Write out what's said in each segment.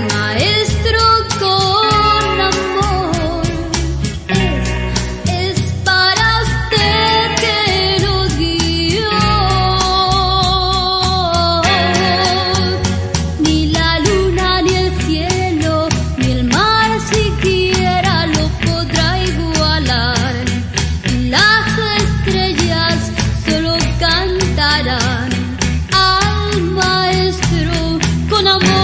maestro con amor es para usted que nos guió. Ni la luna, ni el cielo, ni el mar siquiera lo podrá igualar. Y las estrellas solo cantarán al maestro con amor.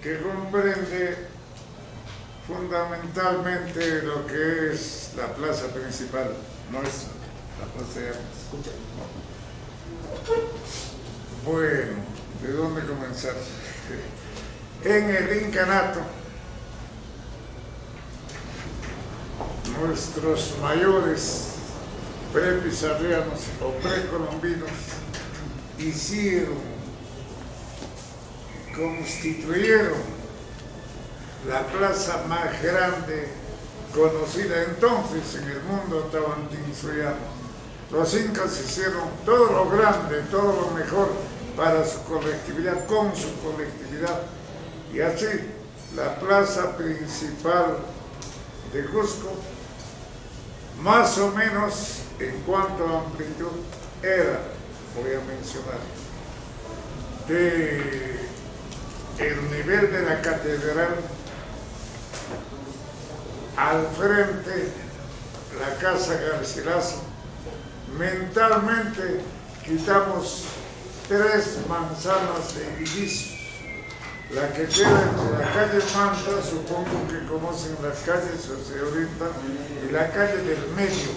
Que comprende fundamentalmente lo que es la plaza principal nuestra, la plaza de Armas. Bueno, ¿de dónde comenzar? En el incanato, nuestros mayores prepizarrianos o precolombinos constituyeron la plaza más grande conocida entonces en el mundo tahuantinsuyoano. Los incas hicieron todo lo grande, todo lo mejor para su colectividad, con su colectividad. Y así, la plaza principal de Cusco, más o menos en cuanto a amplitud, era, voy a mencionar, de el nivel de la catedral al frente, la casa Garcilaso. Mentalmente quitamos 3 manzanas de edificios. La que queda entre la calle Manta, supongo que conocen las calles, se orientan, y la calle del medio,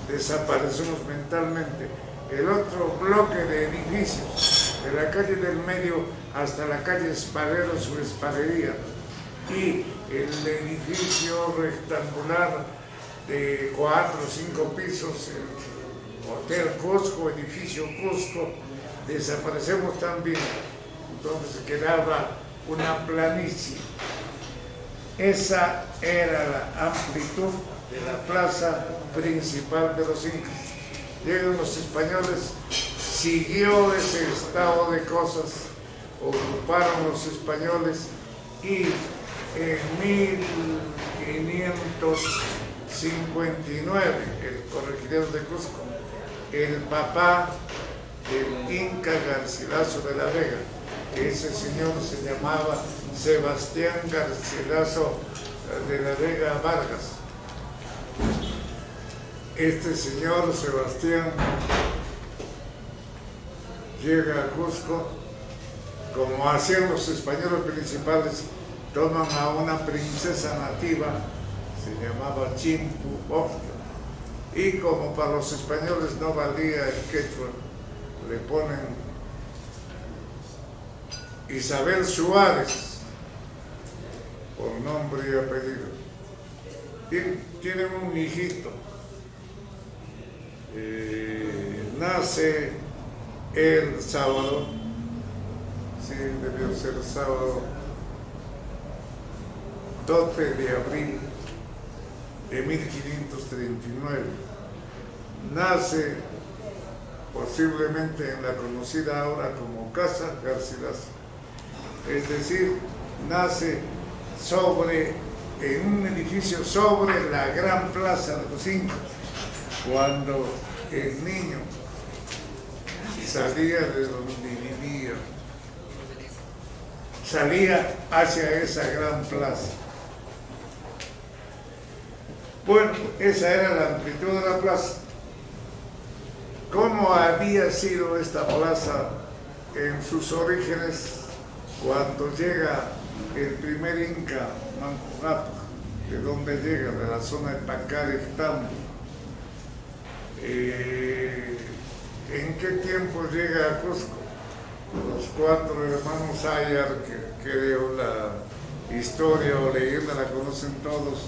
desaparecemos mentalmente. El otro bloque de edificios, de la calle del medio hasta la calle Espaleros o Espalería, y el edificio rectangular de 4 o 5 pisos, el Hotel Cusco, edificio Cusco, desaparecemos también. Entonces quedaba una planicie. Esa era la amplitud de la plaza principal de los incas. Llegan los españoles, siguió ese estado de cosas, ocuparon los españoles y en 1559, el corregidor de Cusco, el papá del Inca Garcilaso de la Vega, que ese señor se llamaba Sebastián Garcilaso de la Vega Vargas. Este señor Sebastián llega a Cusco, como hacían los españoles principales, toman a una princesa nativa, se llamaba Chimpu Octa, y como para los españoles no valía el quechua, le ponen Isabel Suárez, por nombre y apellido. Tienen un hijito, nace el sábado, sí, debió ser sábado 12 de abril de 1539. Nace posiblemente en la conocida ahora como Casa Garcilaso. Es decir, nace en un edificio sobre la gran plaza de los Incas. Cuando el niño salía de donde vivía, salía hacia esa gran plaza. Bueno, esa era la amplitud de la plaza. ¿Cómo había sido esta plaza en sus orígenes cuando llega el primer Inca, Manco Cápac, de donde llega, de la zona de Pacarictambo? ¿En qué tiempo llega a Cusco? Los 4 hermanos Ayar, que creo la historia o leyenda la conocen todos,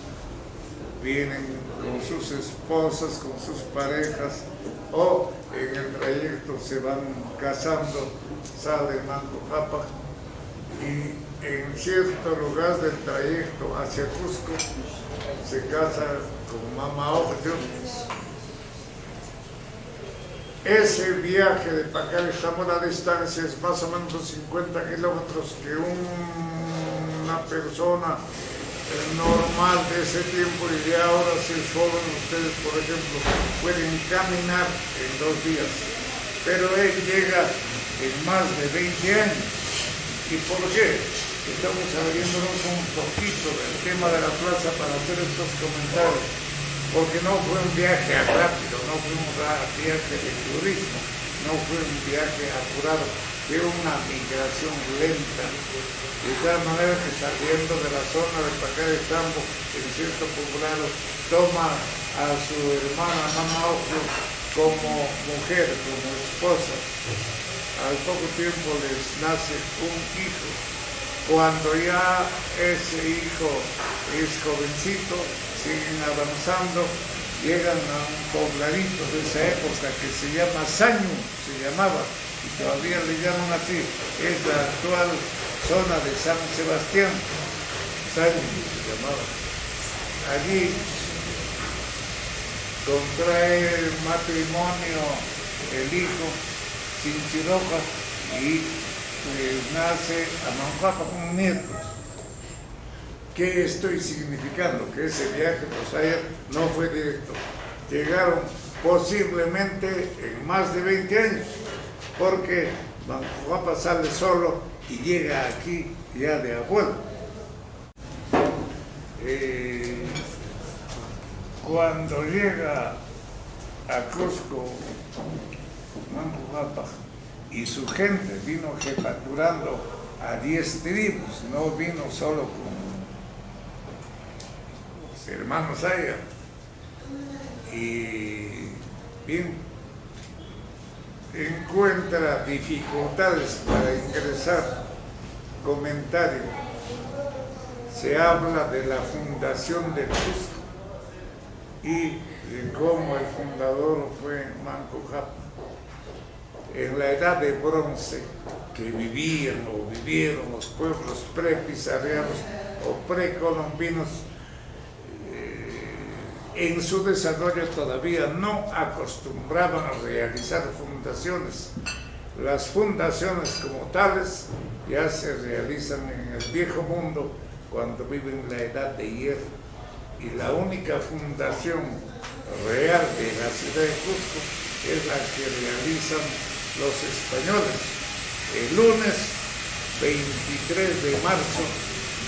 vienen con sus esposas, con sus parejas, o en el trayecto se van casando, sale Manco Cápac y en cierto lugar del trayecto hacia Cusco se casa con Mama Ocllo. Ese viaje de Pacaratambo, la distancia es más o menos 50 kilómetros que una persona normal de ese tiempo y de ahora, si es joven, ustedes por ejemplo pueden caminar en 2 días, pero él llega en más de 20 años. ¿Y por qué? Estamos abriéndonos un poquito del tema de la plaza para hacer estos comentarios, porque no fue un viaje rápido, no fue un viaje de turismo, no fue un viaje apurado, fue una migración lenta, de tal manera que saliendo de la zona de Pacaratambo, el cierto poblado toma a su hermana Mama Ocllo como mujer, como esposa. Al poco tiempo les nace un hijo. Cuando ya ese hijo es jovencito, siguen avanzando, llegan a un pobladito de esa época que se llama Sañu, se llamaba, y todavía le llaman así, es la actual zona de San Sebastián. Sañu se llamaba. Allí contrae matrimonio el hijo Sinchiroca y nace Amanhuapa con un nieto. ¿Qué estoy significando? Que ese viaje pues ayer no fue directo. Llegaron posiblemente en más de 20 años, porque Amanhuapa sale solo y llega aquí ya de abuelo. Cuando llega a Cusco, Amanhuapa y su gente vino jefaturando a 10 tribus, no vino solo con los hermanos allá. Y bien, encuentra dificultades para ingresar. Comentario: se habla de la fundación de Cusco y de cómo el fundador fue Manco Cápac. En la edad de bronce que vivieron los pueblos pre-pizarrianos o precolombinos, en su desarrollo todavía no acostumbraban a realizar fundaciones. Las fundaciones como tales ya se realizan en el viejo mundo cuando viven la edad de hierro, y la única fundación real de la ciudad de Cusco es la que realizan los españoles el lunes 23 de marzo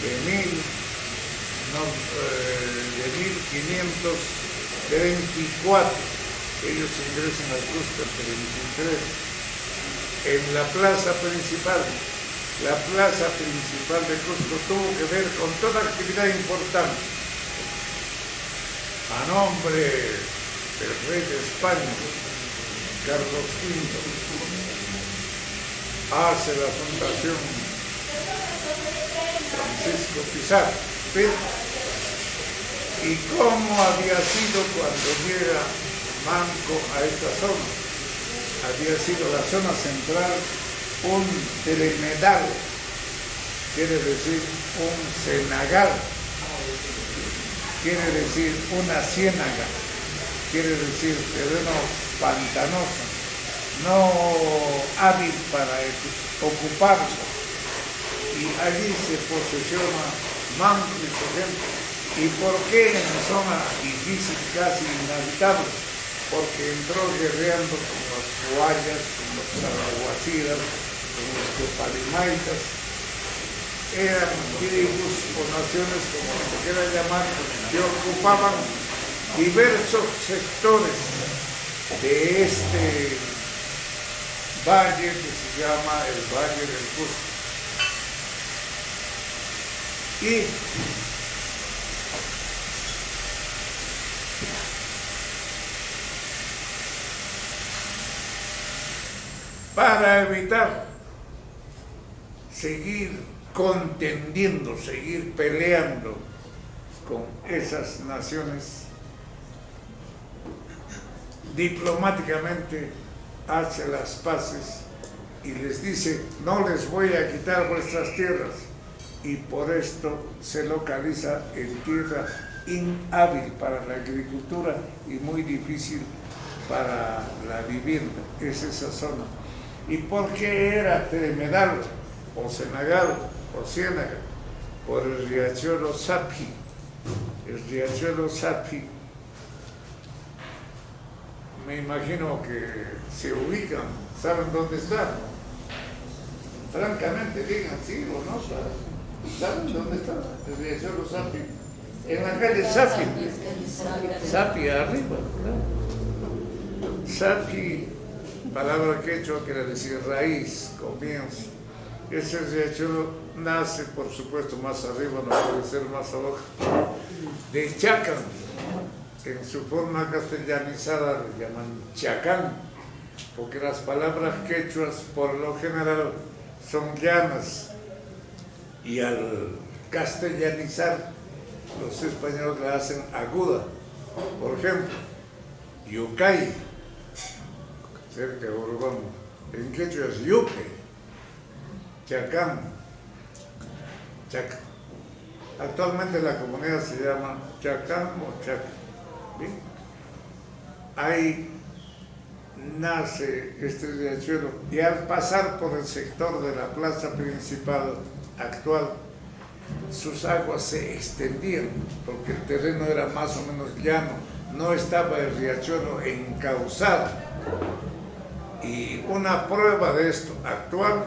de 1524. Ellos ingresan al Cusco el 23 en la plaza principal. La plaza principal de Cusco tuvo que ver con toda actividad importante. A nombre del rey de España, Carlos V, hace la fundación Francisco Pizarro. ¿Y cómo había sido cuando llega Manco a esta zona? Había sido la zona central un tremedal, quiere decir un cenagal, quiere decir una ciénaga, quiere decir terreno pantanoso, no hábil para ocuparlo. Y allí se posesiona Manco y su gente. ¿Y por qué en zona difícil, casi inhabitable? Porque entró guerreando con los huayas, con los arahuacidas, con los copalimaitas. Eran tribus o naciones, como se quiera llamar, que ocupaban diversos sectores de este valle que se llama el Valle del Cusco. Y para evitar seguir contendiendo, seguir peleando con esas naciones, diplomáticamente hace las paces y les dice, no les voy a quitar vuestras tierras, y por esto se localiza en tierra inhábil para la agricultura y muy difícil para la vivienda, es esa zona. ¿Y por qué era Tremedal, o Senegal, o Ciénaga? Por el riachuelo Sapi. El riachuelo Sapi, me imagino que se ubican, saben dónde está. Francamente, digan sí o no, ¿saben dónde está el riachuelo Sapi? En la calle Sapi. Sapi arriba, ¿no? Sapi, palabra quechua quiere decir raíz, comienzo. Ese riachuelo nace, por supuesto, más arriba, no puede ser más abajo, de Chacan. En su forma castellanizada le llaman Chacán, porque las palabras quechuas por lo general son llanas, y al castellanizar los españoles la hacen aguda. Por ejemplo, Yucay, cerca de Urubamba, en quechua es Yuque. Chacán, Chac. Actualmente la comunidad se llama Chacán o Chac. ¿Bien? Ahí nace este riachuelo, y al pasar por el sector de la plaza principal actual, sus aguas se extendían, porque el terreno era más o menos llano, no estaba el riachuelo encauzado. Y una prueba de esto actual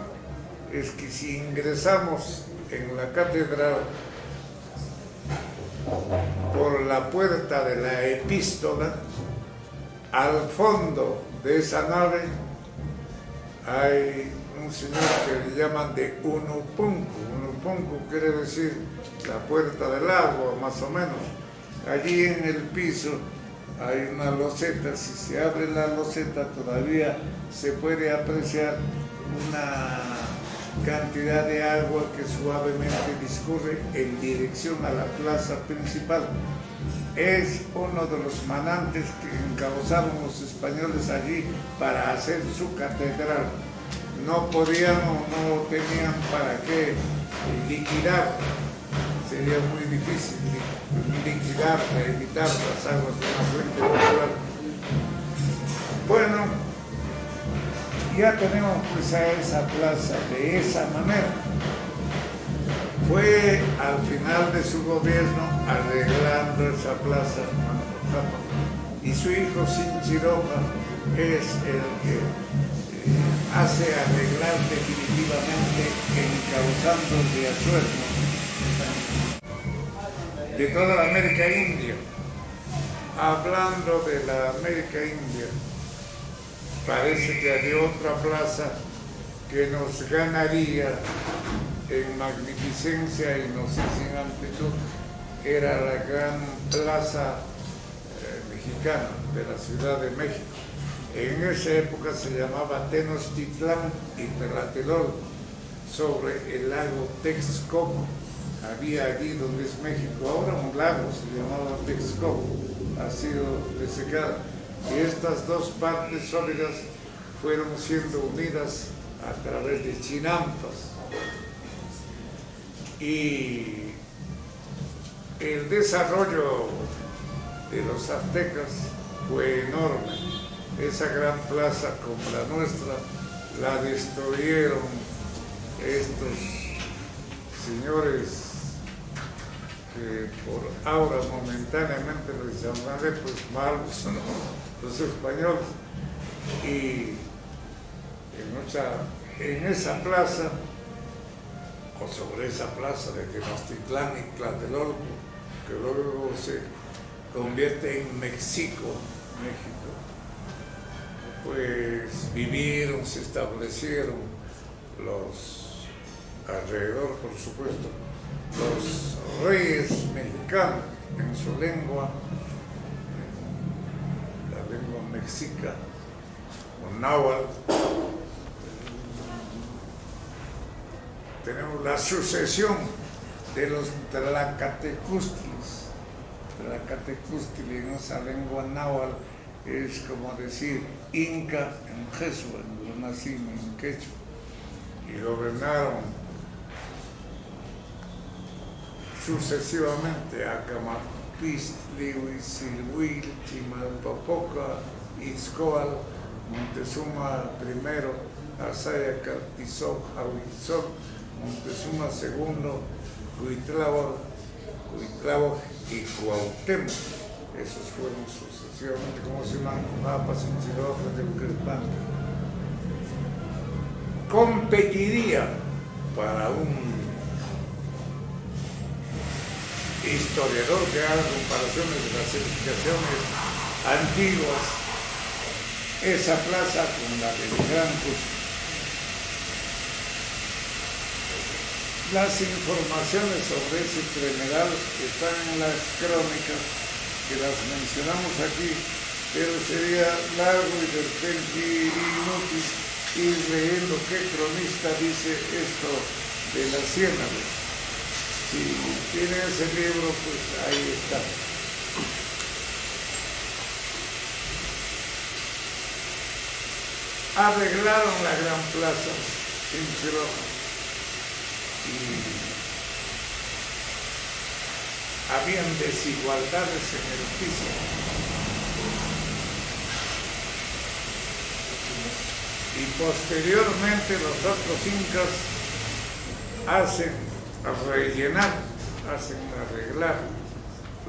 es que si ingresamos en la catedral por la puerta de la epístola, al fondo de esa nave hay un señor que le llaman de Unupunku. Unupunku quiere decir la puerta del agua, más o menos. Allí en el piso hay una loseta. Si se abre la loseta todavía se puede apreciar una cantidad de agua que suavemente discurre en dirección a la plaza principal. Es uno de los manantes que encauzaron los españoles allí para hacer su catedral. No podían o no tenían para qué liquidar, sería muy difícil liquidar, evitar las aguas de una fuente natural. Bueno, ya tenemos pues a esa plaza de esa manera. Fue al final de su gobierno arreglando esa plaza, y su hijo Sinchiropa es el que hace arreglar definitivamente, encauzando el riachuelo de toda la América India. Hablando de la América India, parece que había otra plaza que nos ganaría en magnificencia y no sé si en amplitud. Era la gran plaza mexicana de la Ciudad de México. En esa época se llamaba Tenochtitlán y Tlatelolco, sobre el lago Texcoco. Había allí donde es México ahora un lago, se llamaba Texcoco, ha sido desecado. Y estas dos partes sólidas fueron siendo unidas a través de chinampas. Y el desarrollo de los aztecas fue enorme. Esa gran plaza como la nuestra la destruyeron estos señores que por ahora momentáneamente les llamaré pues malos, ¿no? Los españoles. Y en esa plaza, o sobre esa plaza de Tenochtitlán y Tlatelolco, que luego se convierte en México, pues vivieron, se establecieron los alrededor, por supuesto, los reyes mexicanos en su lengua, la lengua mexica, o náhuatl. Tenemos la sucesión de los Tlacatecústiles. Tlacatecústile en esa lengua náhuatl es como decir Inca en Jesús, en lo nacimos en quechua. y gobernaron sucesivamente Acamapistli, Huitzilhuil, Chimalpopoca, Itzcoal, Montezuma I, Azayacal, Tizoc, Ahuizoc, Montezuma II, Cuitláhuac y Cuauhtémoc. Esos fueron sucesivamente como se llaman Papas en Chiloja de Ucrepán. Competiría para un historiador que haga comparaciones de las edificaciones antiguas, esa plaza con la del Gran Cusco. Las informaciones sobre ese tremeral están en las crónicas, que las mencionamos aquí, pero sería largo y de repente inútil ir leyendo qué cronista dice esto de la ciénaga. Si tiene ese libro, pues ahí está. Arreglaron la Gran Plaza en Chiloja y habían desigualdades en el piso. Y posteriormente los otros incas hacen arreglar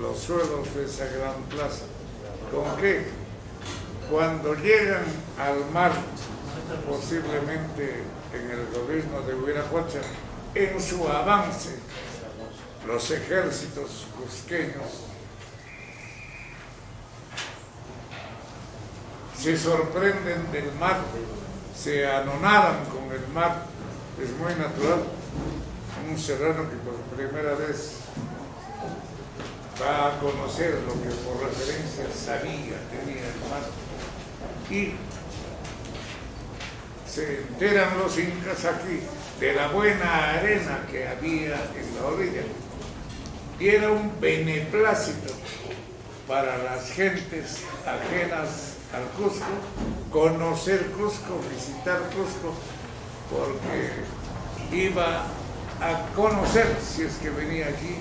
los suelos de esa gran plaza. ¿Con qué? Cuando llegan al mar, posiblemente en el gobierno de Huiracocha, en su avance, los ejércitos cusqueños se sorprenden del mar, se anonadan con el mar. Es muy natural. Un serrano que por primera vez va a conocer lo que por referencia sabía, tenía el mar. Y se enteran los incas aquí de la buena arena que había en la orilla. Y era un beneplácito para las gentes ajenas al Cusco conocer Cusco, visitar Cusco, porque iba a conocer, si es que venía aquí,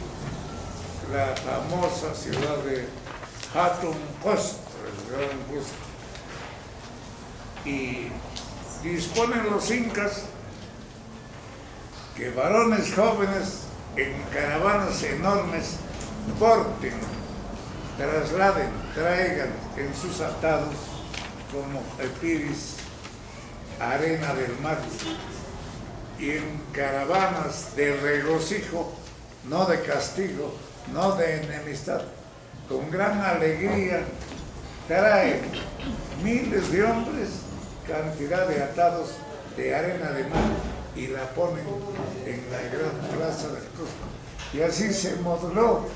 la famosa ciudad de Hatun Cusco, el Gran Cusco. Y disponen los incas que varones jóvenes en caravanas enormes porten, trasladen, traigan en sus atados como epiris arena del mar, y en caravanas de regocijo, no de castigo, no de enemistad, con gran alegría traen miles de hombres cantidad de atados de arena de mar y la ponen en la gran plaza del Cusco. Y así se modeló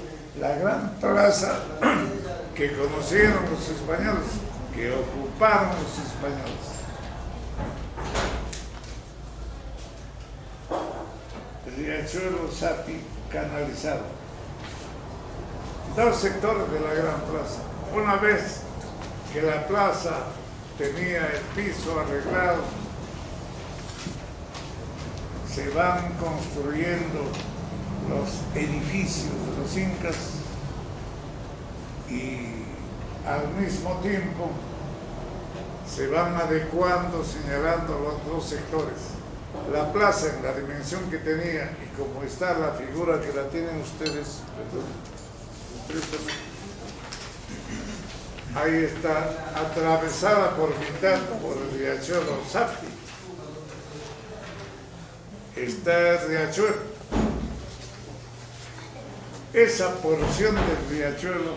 la gran plaza que conocieron los españoles, que ocuparon los españoles. Riachuelo Sapi canalizado. Dos sectores de la gran plaza. Una vez que la plaza tenía el piso arreglado, se van construyendo los edificios de los incas y al mismo tiempo se van adecuando, señalando los dos sectores. La plaza en la dimensión que tenía y como está la figura que la tienen ustedes, ahí está, atravesada por mitad por el riachuelo Sapi. Está el riachuelo. Esa porción del riachuelo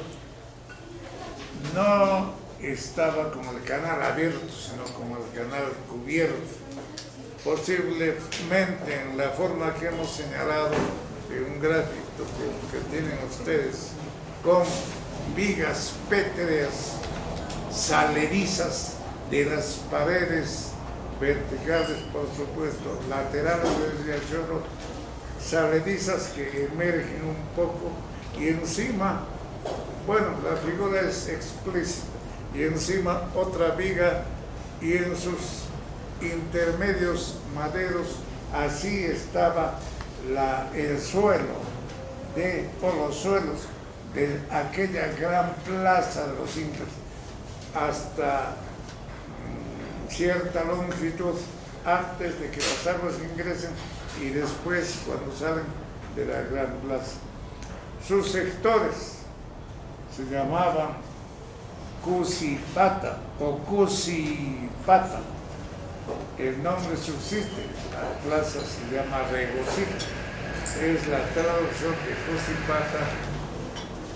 no estaba como el canal abierto, sino como el canal cubierto. Posiblemente en la forma que hemos señalado de un gráfico que tienen ustedes, con vigas pétreas saledizas de las paredes verticales, por supuesto, laterales del riachuelo, saledizas que emergen un poco, y encima, bueno, la figura es explícita, y encima otra viga, y en sus intermedios maderos Así estaba el suelo o los suelos de aquella gran plaza de los incas hasta cierta longitud antes de que las aguas ingresen y después cuando salen de la gran plaza. Sus sectores se llamaban Cusipata o Cusipata. El nombre subsiste, la plaza se llama Regocijo. Es la traducción de Cusipata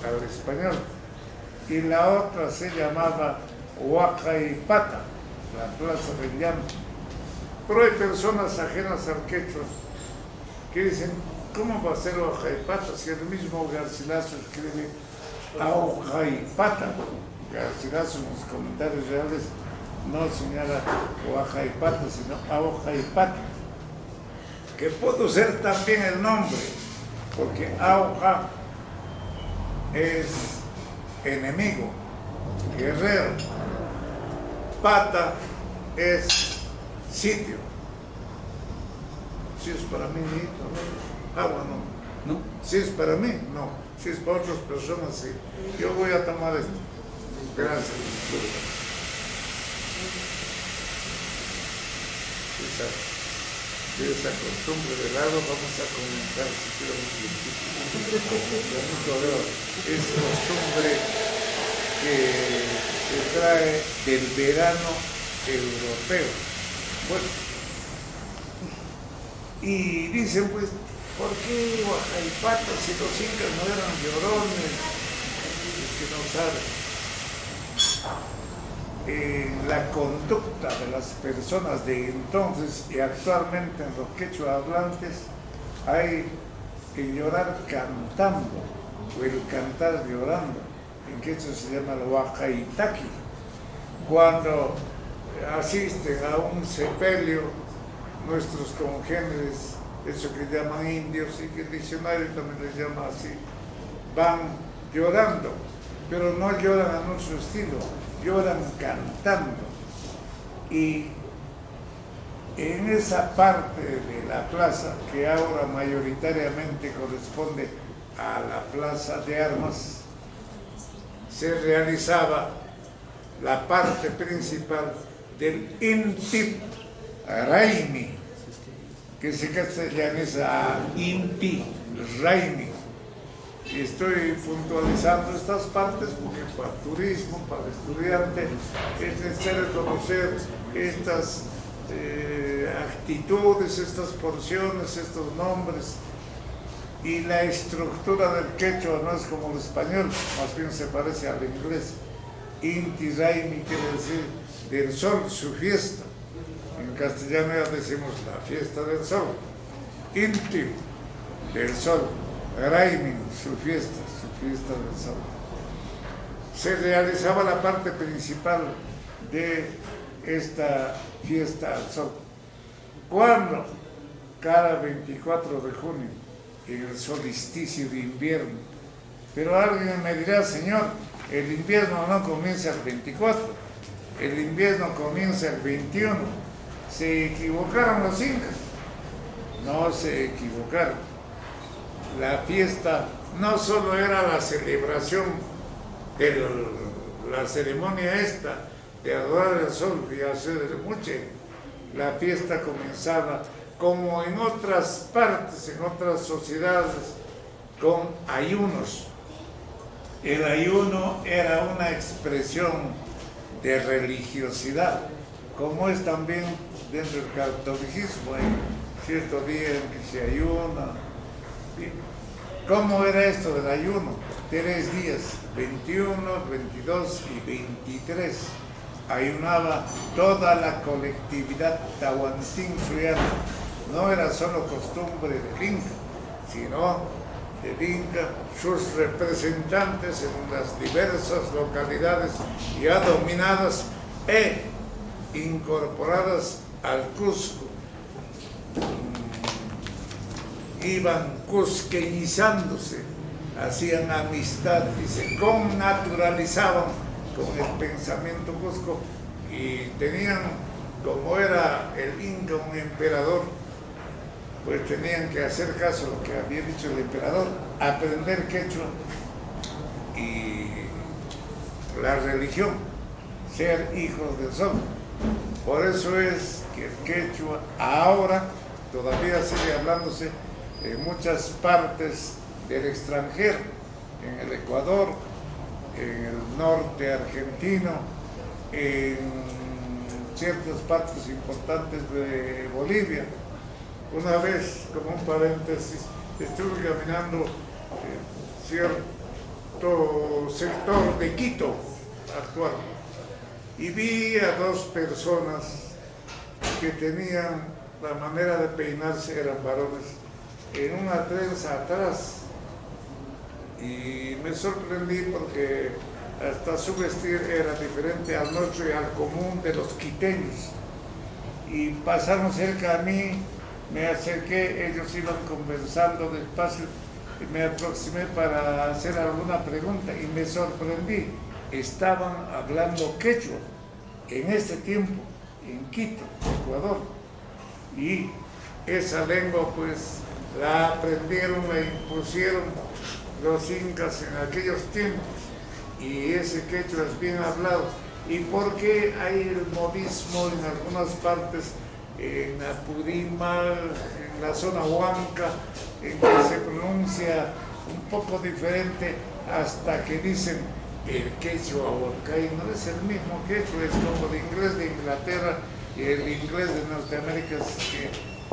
al español. Y la otra se llamaba Huacaipata, la plaza del llanto. Pero hay personas ajenas al quechua que dicen, ¿cómo va a ser Huacaipata si el mismo Garcilaso escribe Aujaipata? Garcilaso en los comentarios reales no señala Huacaipata, sino Aujaipata, que pudo ser también el nombre, porque Auja es enemigo, guerrero, Pata es sitio. Si es para mí, no. Agua no. ¿No? Si es para mí, no. Si es para otras personas, sí. Yo voy a tomar esto. Gracias. Esa costumbre del lado vamos a comentar si quiero es costumbre que se trae del verano europeo. Bueno, y dicen pues, ¿por qué Huacaipata si los incas no eran llorones? Es que no saben. La conducta de las personas de entonces y actualmente en los quechua hablantes hay el llorar cantando o el cantar llorando. En quechua se llama el huacaitaqui. Cuando asisten a un sepelio nuestros congéneres, eso que llaman indios y que el diccionario también les llama así, van llorando, pero no lloran a nuestro estilo, lloran cantando. Y en esa parte de la plaza, que ahora mayoritariamente corresponde a la Plaza de Armas, se realizaba la parte principal del Inti Raimi, que se castellaniza Inti Raimi. Y estoy puntualizando estas partes porque para turismo, para estudiante, es necesario conocer estas actitudes, estas porciones, estos nombres. Y la estructura del quechua no es como el español, más bien se parece al inglés. Inti Raimi quiere decir del sol, su fiesta. En castellano ya decimos la fiesta del sol. Inti, del sol. Raimi, su fiesta del sol. Se realizaba la parte principal de esta fiesta al sol. ¿Cuándo? Cada 24 de junio, en el solsticio de invierno. Pero alguien me dirá, señor, el invierno no comienza el 24, el invierno comienza el 21. ¿Se equivocaron los incas? No se equivocaron. La fiesta no solo era la celebración de la ceremonia esta de adorar el sol y hacer el muche. La fiesta comenzaba como en otras partes, en otras sociedades, con ayunos. El ayuno era una expresión de religiosidad, como es también dentro del catolicismo, hay cierto día en que se ayuna. ¿Cómo era esto del ayuno? 3 días, 21, 22 y 23. Ayunaba toda la colectividad tahuantinsuiana. No era solo costumbre del Inca, sino del Inca, sus representantes en las diversas localidades ya dominadas e incorporadas al Cusco. Iban cusqueñizándose, hacían amistad y se connaturalizaban con el pensamiento cusco y tenían, como era el Inca, un emperador pues tenían que hacer caso a lo que había dicho el emperador, aprender quechua y la religión, ser hijos del sol. Por eso es que el quechua ahora todavía sigue hablándose en muchas partes del extranjero, en el Ecuador, en el norte argentino, en ciertas partes importantes de Bolivia. Una vez, como un paréntesis, estuve caminando cierto sector de Quito actual y vi a dos personas que tenían la manera de peinarse, eran varones, en una trenza atrás, y me sorprendí porque hasta su vestir era diferente al nuestro y al común de los quiteños. Y pasaron cerca a mí, me acerqué, ellos iban conversando despacio y me aproximé para hacer alguna pregunta y me sorprendí. Estaban hablando quechua en este tiempo, en Quito, Ecuador. Y esa lengua pues la aprendieron, la impusieron los incas en aquellos tiempos. Y ese quechua es bien hablado. ¿Y por qué hay el modismo en algunas partes, en Apurímac, en la zona Huanca, en que se pronuncia un poco diferente hasta que dicen el quechua huancaíno? No es el mismo quechua, es como el inglés de Inglaterra y el inglés de Norteamérica,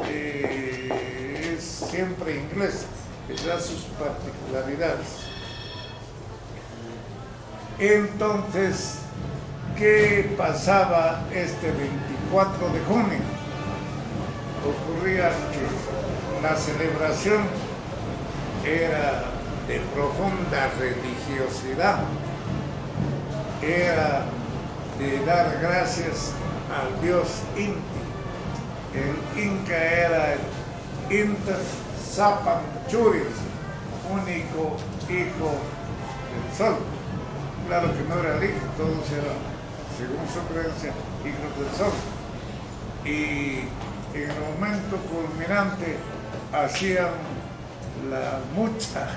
que es siempre inglés, tendrá sus particularidades. Entonces, ¿qué pasaba este 24 de junio? Ocurría que la celebración era de profunda religiosidad, era de dar gracias al dios Inti. El Inca era el Inter Zapanchuris, único hijo del sol. Claro que no era el hijo, todos eran, según su creencia, hijos del sol. Y en el momento culminante hacían la mucha.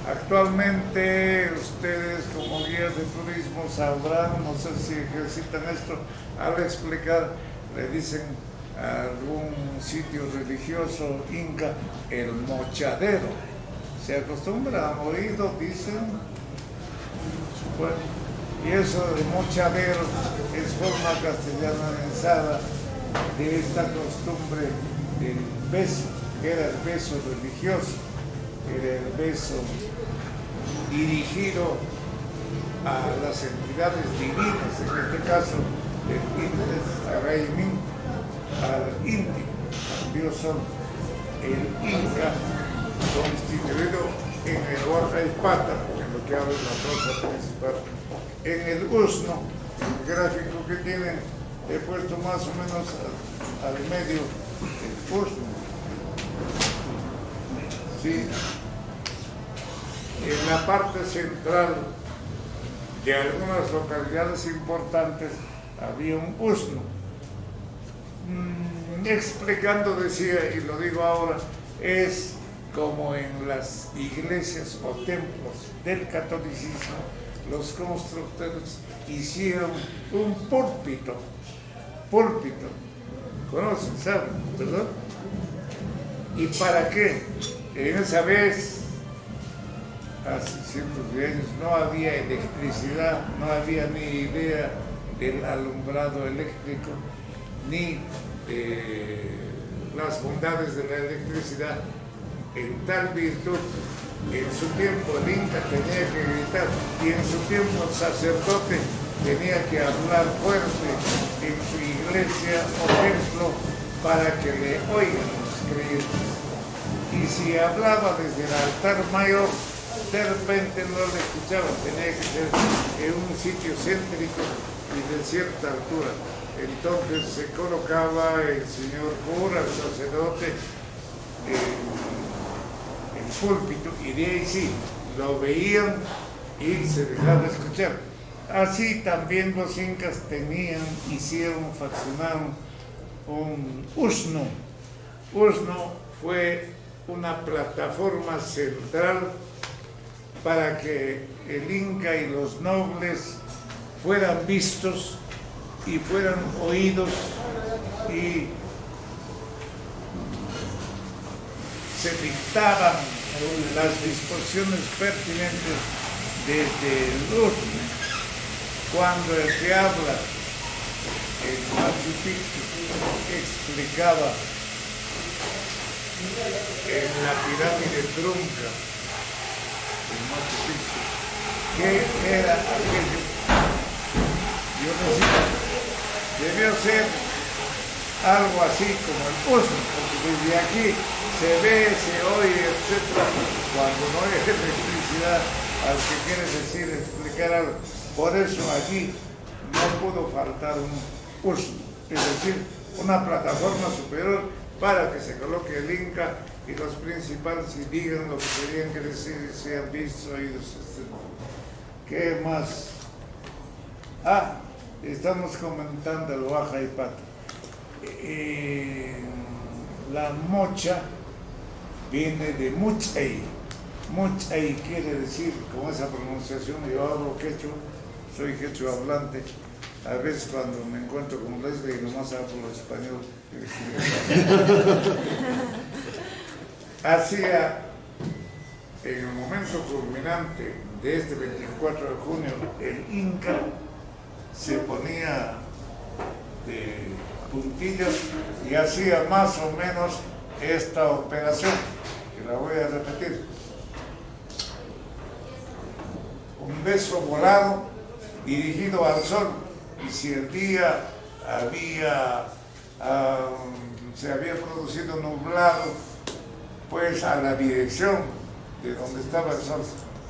Actualmente ustedes como guías de turismo sabrán, no sé si ejercitan esto, al explicar le dicen a algún sitio religioso inca el mochadero. Se acostumbra a oído, dicen. Bueno, y eso de mochadero es forma castellanizada de esta costumbre del beso, que era el beso religioso, era el beso dirigido a las entidades divinas, en este caso el Inti, al Inti, al dios sol, el Inca, constituido en el Huaca y Pata, en lo que habla la cosa principal, en el Usno, el gráfico que tienen, he puesto más o menos al medio el Usno. Sí. En la parte central de algunas localidades importantes había un Usno. Explicando, decía, y lo digo ahora, es como en las iglesias o templos del catolicismo, los constructores hicieron un púlpito, ¿conocen? ¿Saben? ¿Verdad? ¿Y para qué? En esa vez, hace cientos de años, no había electricidad, no había ni idea del alumbrado eléctrico, ni de las bondades de la electricidad. En tal virtud, en su tiempo el Inca tenía que gritar y en su tiempo el sacerdote tenía que hablar fuerte en su iglesia o templo para que le oigan los creyentes. Y si hablaba desde el altar mayor, de repente no le escuchaban, tenía que ser en un sitio céntrico y de cierta altura. Entonces se colocaba el señor cura, el sacerdote, el púlpito, y de ahí sí, lo veían y se dejaba escuchar. Así también los incas faccionaron un usno, Usno fue una plataforma central para que el Inca y los nobles fueran vistos y fueran oídos y se dictaban las disposiciones pertinentes desde el Usno. Cuando el que habla en Machu Picchu explicaba en la pirámide trunca en Machu Picchu qué era aquello, yo decía, debió ser algo así como el Usno, porque desde aquí se ve, se oye, etc. Cuando no hay electricidad, al que quiere decir, explicar algo. Por eso allí no pudo faltar un Usno, es decir, una plataforma superior para que se coloque el Inca y los principales y digan lo que tenían que decir, sean vistos, oídos, etc. ¿Qué más? Estamos comentando el Huaca y Pata. La mocha viene de Muchay. Muchay quiere decir, con esa pronunciación, yo hablo quechua, soy quechua hablante. A veces cuando me encuentro con Leslie y nomás hablo español. Hacía, en el momento culminante de este 24 de junio, el Inca se ponía de puntillas y hacía más o menos esta operación, que la voy a repetir. Un beso volado dirigido al sol, y si el día se había producido nublado, pues a la dirección de donde estaba el sol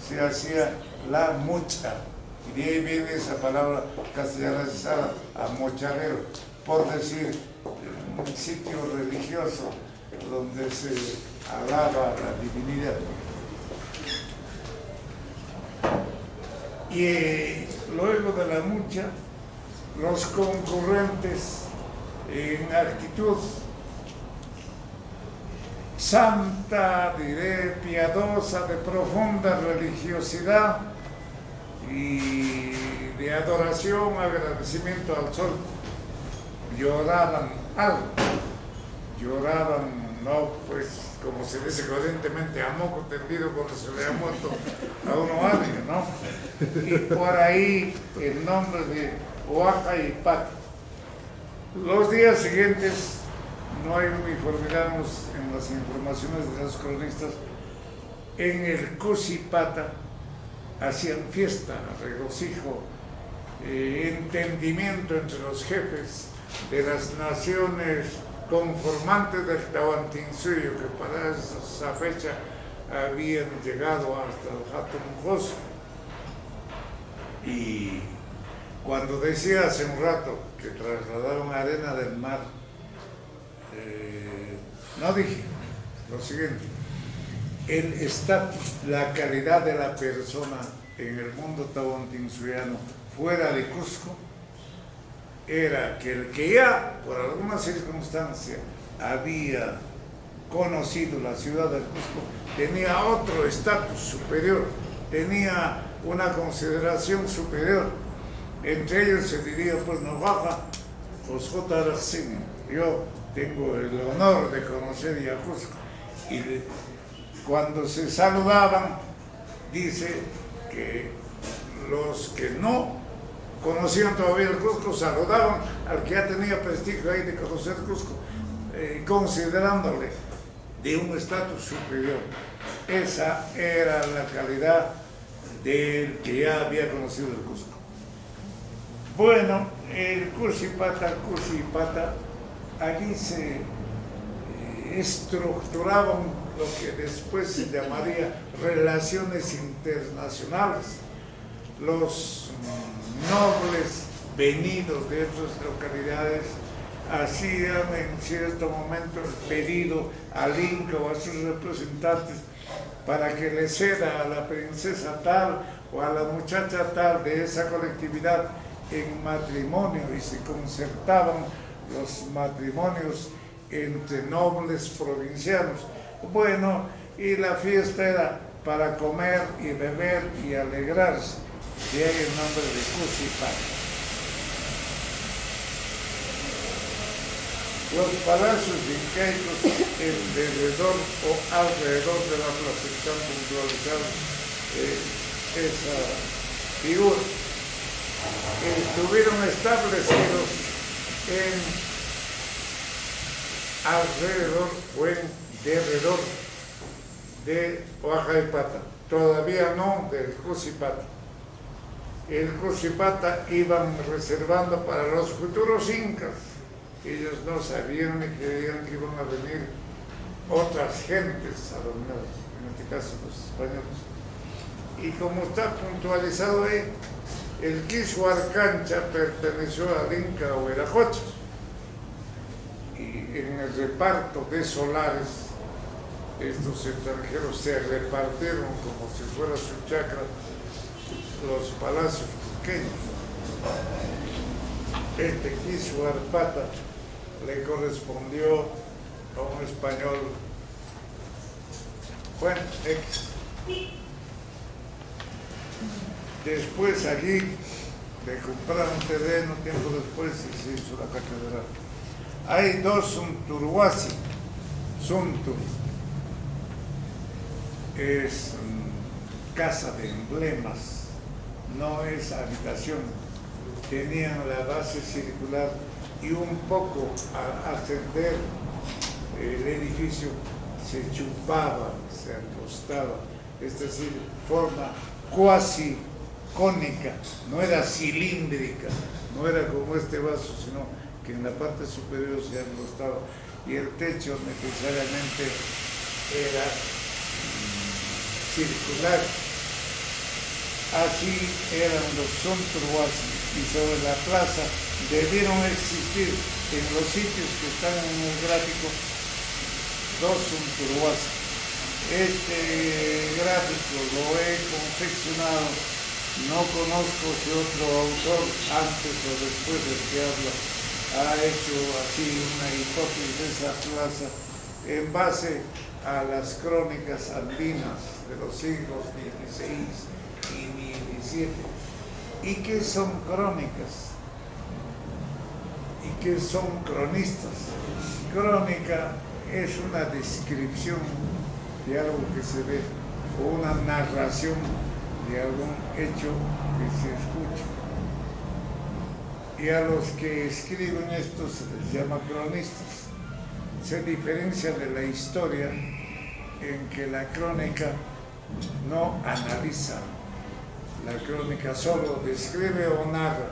se hacía la mucha, y de ahí viene esa palabra castellanizada, amocharero, por decir un sitio religioso donde se alaba la divinidad. Y luego de la mucha, los concurrentes en actitud santa, diré, piadosa, de profunda religiosidad y de adoración, agradecimiento al sol, lloraban algo, lloraban, no pues como se dice corrientemente, a moco tendido cuando se le ha muerto a uno alguien, ¿no? Y por ahí el nombre de Huaca y Pata. Los días siguientes no hay uniformidad en las informaciones de los cronistas. En el Cusipata hacían fiesta, regocijo, entendimiento entre los jefes de las naciones conformantes del Tahuantinsuyo, que para esa fecha habían llegado hasta el Hatunjoso. Y cuando decía hace un rato que trasladaron arena del mar, no dije lo siguiente: el estatus, la calidad de la persona en el mundo tahuantinsuyano fuera de Cusco era que el que ya por alguna circunstancia había conocido la ciudad del Cusco tenía otro estatus superior, tenía una consideración superior. Entre ellos se diría, pues, Navaja, pues J. yo tengo el honor de conocer ya Cusco. Y cuando se saludaban, dice que los que no conocían todavía el Cusco saludaban al que ya tenía prestigio ahí de conocer Cusco, considerándole de un estatus superior. Esa era la calidad del que ya había conocido el Cusco. Bueno, el Cusipata, allí se estructuraban lo que después se llamaría relaciones internacionales. Los nobles venidos de otras localidades hacían en cierto momento el pedido al Inca o a sus representantes para que le ceda a la princesa tal o a la muchacha tal de esa colectividad en matrimonio, y se concertaban los matrimonios entre nobles provincianos. Bueno, y la fiesta era para comer y beber y alegrarse. De ahí el nombre de Cucipata. Los palacios incaicos alrededor o alrededor de la plaza están puntualizados esa figura. Estuvieron establecidos en alrededor o en derredor de Huacaipata, todavía no del Cucipata. El Cucipata iban reservando para los futuros incas. Ellos no sabían ni creían que iban a venir otras gentes a dominar, en este caso los españoles. Y como está puntualizado ahí, el Quishuarcancha perteneció al Inca Huiracocha. Y en el reparto de solares, estos extranjeros se repartieron como si fuera su chacra los palacios pequeños. Este Quishuarpata le correspondió a un español, Juan X. Después allí le compraron terreno, tiempo después se hizo la catedral. Hay dos Sunturhuasi. Suntur es casa de emblemas, no es habitación. Tenían la base circular y un poco al ascender el edificio se chupaba, se acostaba, es decir, forma cuasi cónica, no era cilíndrica, no era como este vaso, sino que en la parte superior se acostaba y el techo necesariamente era circular. Así eran los Sunturhuasi, y sobre la plaza debieron existir en los sitios que están en el gráfico dos Sunturhuasi. Este gráfico lo he confeccionado, no conozco si otro autor antes o después del que habla ha hecho así una hipótesis de esa plaza en base a las crónicas andinas de los siglos XVI y XVII. ¿Y qué son crónicas? ¿Y qué son cronistas? Crónica es una descripción de algo que se ve o una narración de algún hecho que se escucha. Y a los que escriben esto se les llama cronistas. Se diferencia de la historia en que la crónica no analiza. La crónica solo describe o narra.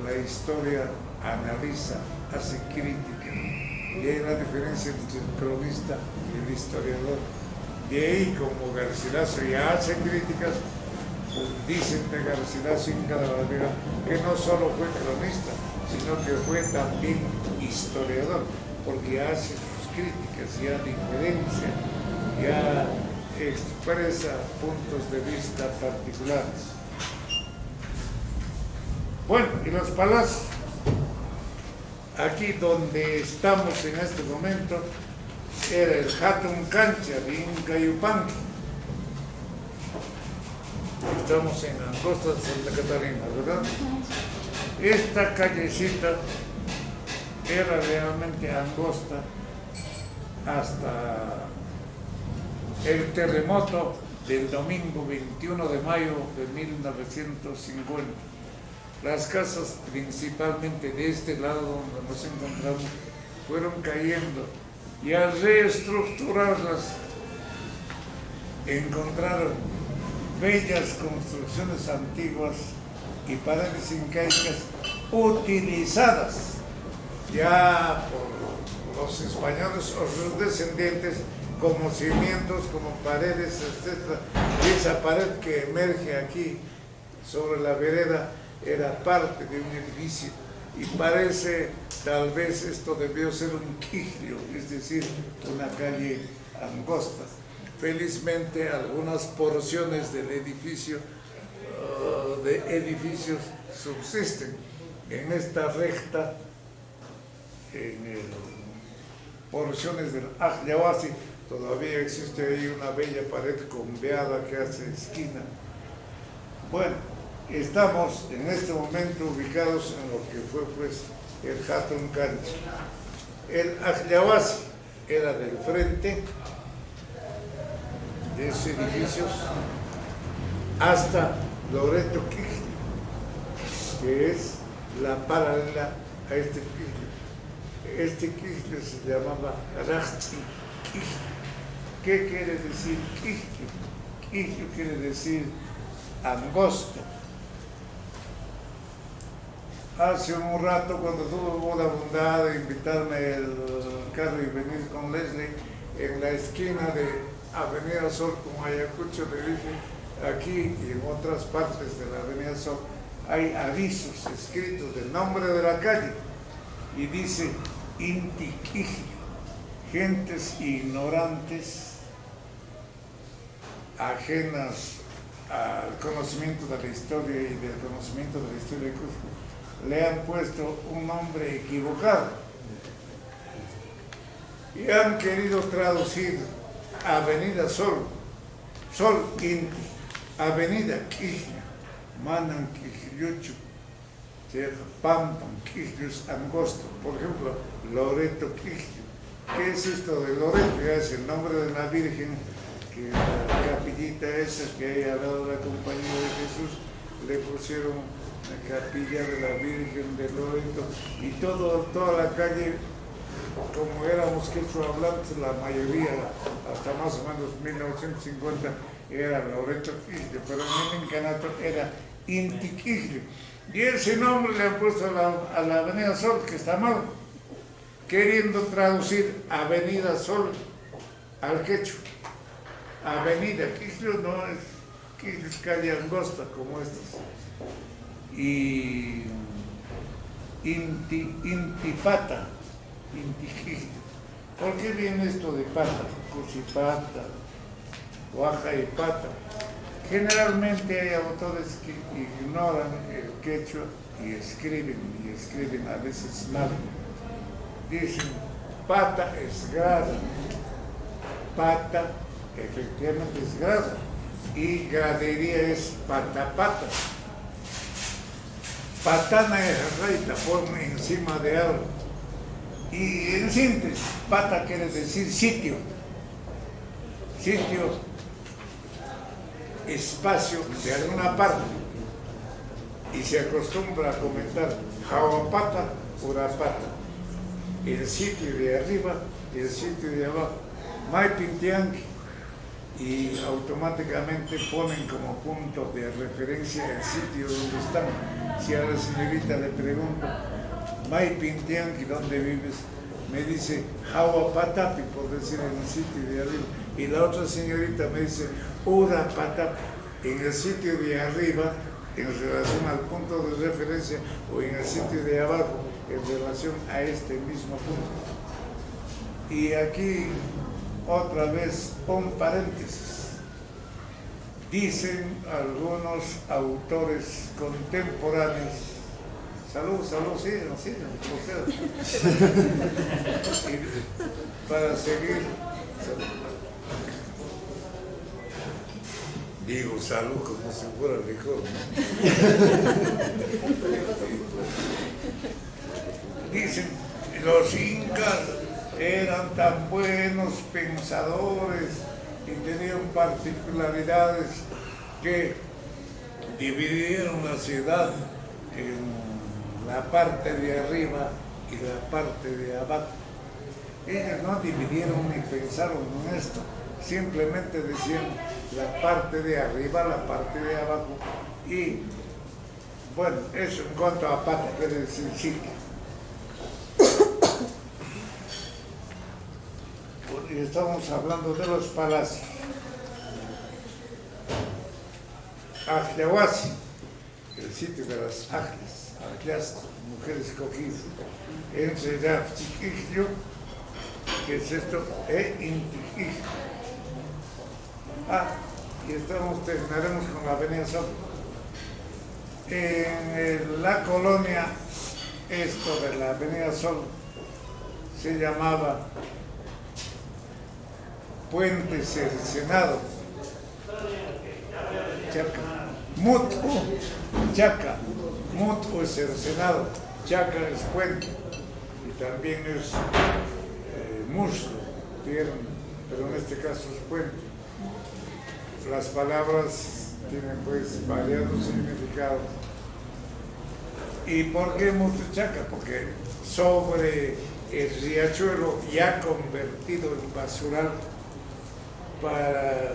La historia analiza, hace crítica. Y ahí la diferencia entre el cronista y el historiador. De ahí, como Garcilaso ya hace críticas, pues dicen de Garcilaso Inca de la Vega que no solo fue cronista, sino que fue también historiador, porque hace sus críticas, ya diferencia, ya expresa puntos de vista particulares. Bueno, y los palacios. Aquí donde estamos en este momento era el Hatun Cancha de Inca Yupanqui. Estamos en Angosta de Santa Catarina, ¿verdad? Esta callecita era realmente angosta hasta el terremoto del domingo 21 de mayo de 1950. Las casas, principalmente de este lado donde nos encontramos, fueron cayendo y al reestructurarlas encontraron bellas construcciones antiguas y paredes incaicas utilizadas ya por los españoles o sus descendientes como cimientos, como paredes, etc. Y esa pared que emerge aquí sobre la vereda era parte de un edificio y parece, tal vez esto debió ser un quijrio, es decir, una calle angosta. Felizmente algunas porciones del edificio, de edificios subsisten en esta recta, en el porciones del Ajlawasi. Todavía existe ahí una bella pared conveada que hace esquina. Bueno, estamos en este momento ubicados en lo que fue pues el Hatun Cancha. El Ajlawasi era del frente de esos edificios hasta Loreto Quijli, que es la paralela a este Quijli. Este Quijli se llamaba Rajti Quijli. ¿Qué quiere decir Quijli? Quijli quiere decir angosto. Hace un rato, cuando tuvo la bondad de invitarme el carro y venir con Leslie, en la esquina de Avenida Sol con Ayacucho, le dije, aquí y en otras partes de la Avenida Sol hay avisos escritos del nombre de la calle y dice Inti Quijli, gentes ignorantes, ajenas al conocimiento de la historia y del conocimiento de la historia de Cusco, le han puesto un nombre equivocado y han querido traducir Avenida Sol, Sol Inti, Avenida Quijli, Manan Quijliuchu, Pampan Quijlius Angosto, por ejemplo, Loreto Quijli. ¿Qué es esto de Loreto? Es el nombre de la Virgen, que la capillita esa que hay al lado de la Compañía de Jesús, le pusieron la capilla de la Virgen de Loreto, y toda la calle, como éramos quechua hablantes, la mayoría, hasta más o menos 1950, era Loreto Quijli, pero en el incanato era Inti Quijli. Y ese nombre le han puesto a la Avenida Sol, que está mal, queriendo traducir Avenida Sol al quechua. Avenida Quijli no es Quijli, es calle angosta como estas. Y Intipata, Inti Quijli. ¿Por qué viene esto de pata? Cusipata, Oaxaca y pata. Generalmente hay autores que ignoran el quechua y escriben a veces mal. Dicen, pata es grada, pata efectivamente es grada, y gradería es pata. Patana es reita, forma encima de algo. Y en síntesis, pata quiere decir sitio. Sitio, espacio de alguna parte. Y se acostumbra a comentar Jawapata, Urapata. El sitio de arriba, el sitio de abajo. Maipintianqui. Y automáticamente ponen como punto de referencia el sitio donde están. Si a la señorita le pregunto, Maipintianqui, ¿dónde vives? Me dice Jawapatapi, por decir en el sitio de arriba. Y la otra señorita me dice Urapatapi, en el sitio de arriba, en relación al punto de referencia, o en el sitio de abajo, en relación a este mismo punto. Y aquí, otra vez, un paréntesis. Dicen algunos autores contemporáneos, salud, sigan, para seguir, digo salud como si fuera licor, ¿no? Dicen, los incas eran tan buenos pensadores y tenían particularidades que dividieron la ciudad en la parte de arriba y la parte de abajo. Ellos no dividieron ni pensaron en esto, simplemente decían la parte de arriba, la parte de abajo, y bueno, eso en cuanto a pata quiere decir sitio. Y estamos hablando de los palacios. Ajlawasi, el sitio de las ajlas, mujeres cogidas, entre Rafchiquijlio, que es esto, e Intijijlio. Y terminaremos con la Avenida Sol. En la colonia, esto de la Avenida Sol, se llamaba puente cercenado, chaca, mutu, chaca, mutu es cercenado, chaca es puente y también es muslo, pierna, pero en este caso es puente. Las palabras tienen pues variados significados. ¿Y por qué Mutuchaca? Porque sobre el riachuelo ya convertido en basural, para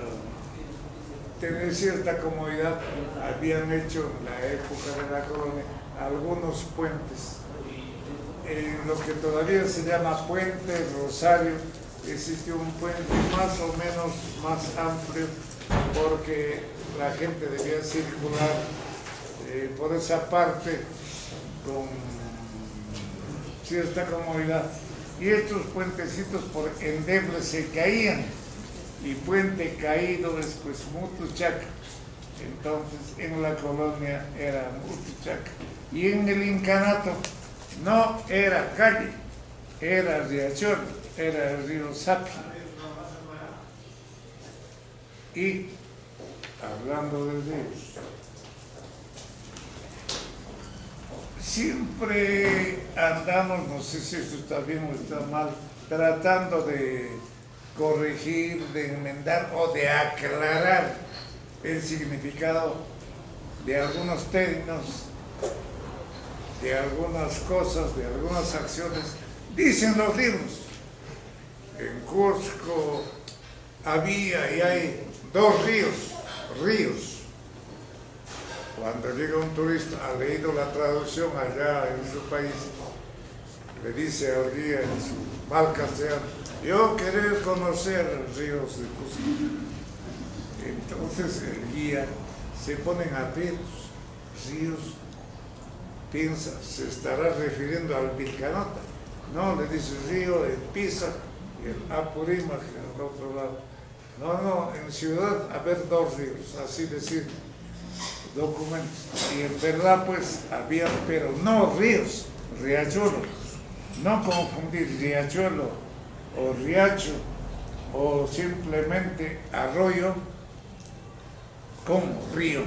tener cierta comodidad, habían hecho en la época de la colonia algunos puentes. En lo que todavía se llama Puente Rosario, existió un puente más o menos más amplio, porque la gente debía circular por esa parte con cierta comodidad. Y estos puentecitos por endeble se caían, y puente caído es pues Mutuchaca. Entonces en la colonia era Mutuchaca. Y en el incanato no era calle, era riachuelo, era el río Sapi. Y hablando de ríos, siempre andamos, no sé si esto está bien o está mal, tratando de corregir, de enmendar o de aclarar el significado de algunos términos, de algunas cosas, de algunas acciones. Dicen los libros, en Cusco había y hay 2 ríos. Cuando llega un turista, ha leído la traducción allá en su país, le dice al guía en su mal castellano: yo querer conocer ríos de Cusco. Entonces el guía se pone en aprietos. Ríos, piensa, se estará refiriendo al Vilcanota. No, le dice río en Pisa y el Apurímac en el otro lado. No, en ciudad haber 2 ríos, así decir documentos. Y en verdad pues había, pero no ríos, riachuelos. No confundir riachuelo o riacho o simplemente arroyo con río.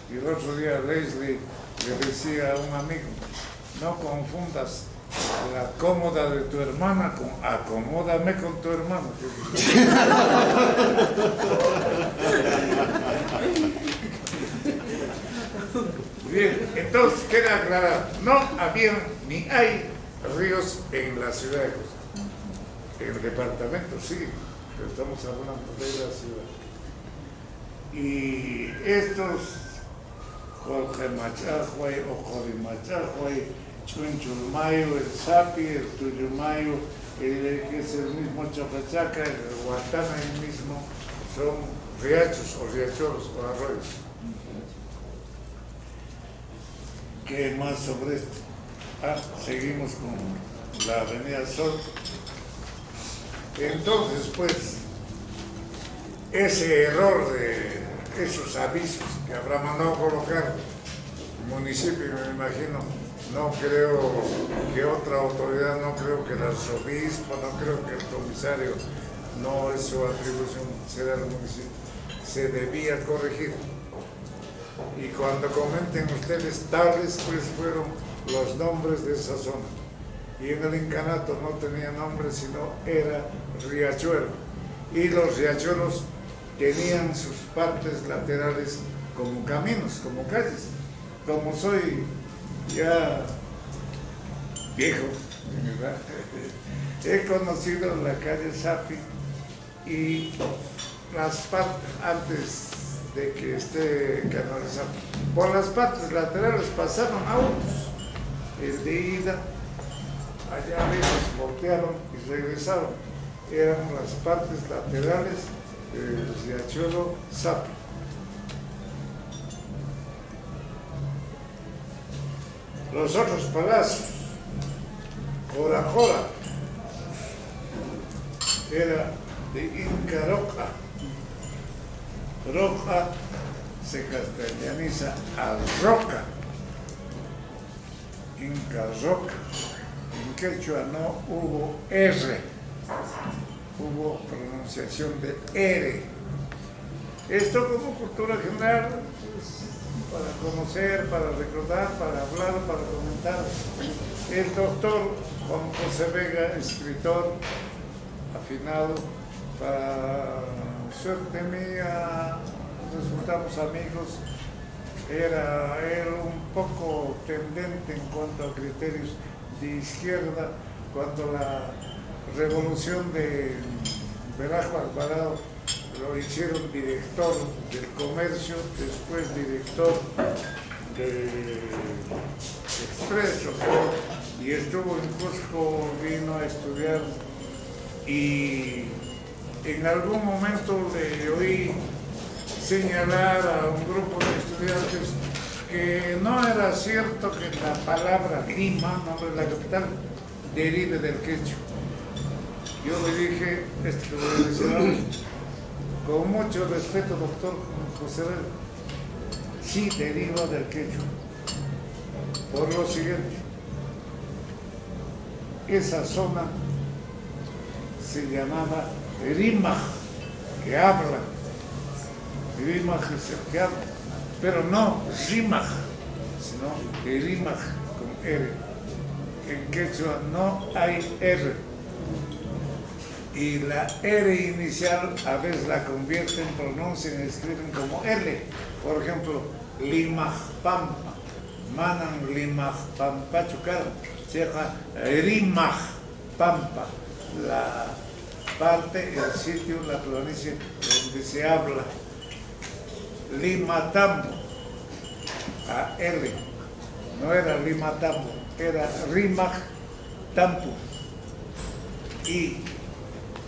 Y el otro día Leslie le decía a un amigo: no confundas la cómoda de tu hermana con acomódame con tu hermano. Bien, entonces queda aclarado, no había ni hay ríos en la ciudad de Cusco. En el departamento sí, pero estamos hablando de la ciudad. Y estos Jorge Machajuay o Jorimachajuay, Chunchulmayo, el Sapi, el Tuyumayo, que es el mismo Chocachaca, el Guatana el mismo, son riachos o riachuelos o arroyos. ¿Qué más sobre esto? Seguimos con la Avenida Sol. Entonces, pues, ese error de esos avisos que habrá mandado colocar el municipio, me imagino, no creo que otra autoridad, no creo que el arzobispo, no creo que el comisario, no es su atribución, será el municipio, se debía corregir. Y cuando comenten ustedes, tales pues fueron los nombres de esa zona. Y en el incanato no tenía nombre, sino era riachuelo. Y los riachuelos tenían sus partes laterales como caminos, como calles. Como soy ya viejo, ¿verdad? He conocido la calle Sapi y las partes, antes de que esté canalizado, por las partes laterales pasaron autos, el de ida, allá a veces voltearon y regresaron, eran las partes laterales del riachuelo Sapi. Los otros palacios, Jora, era de Inca Roca. Roca se castellaniza a Roca. Inca Roca. quechua no hubo R, hubo pronunciación de R. Esto como cultura general, pues, para conocer, para recordar, para hablar, para comentar. El doctor Juan José Vega, escritor, afinado, para suerte mía, resultamos amigos. Era él un poco tendente en cuanto a criterios de izquierda, cuando la revolución de Velasco Alvarado lo hicieron director del comercio, después director de Expreso, y estuvo en Cusco, vino a estudiar y en algún momento le oí señalar a un grupo de estudiantes que no era cierto que la palabra Lima, nombre de la capital, derive del quechua. Yo le dije, esto que voy a decir ahora, con mucho respeto, doctor José Vega, sí deriva del quechua. Por lo siguiente, esa zona se llamaba Rimaj, que habla. Rimaj es el que habla, pero no Rimaj, sino Rimaj con R. En quechua no hay R. Y la R inicial a veces la convierten, pronuncian, escriben como L. Por ejemplo, Limajpampa, Manan Limajpampa Chucar, Cheja Rimajpampa, la parte, el sitio, la planicie donde se habla. Limatambo, a L, no era Limatambo, era Rimajtampu. Y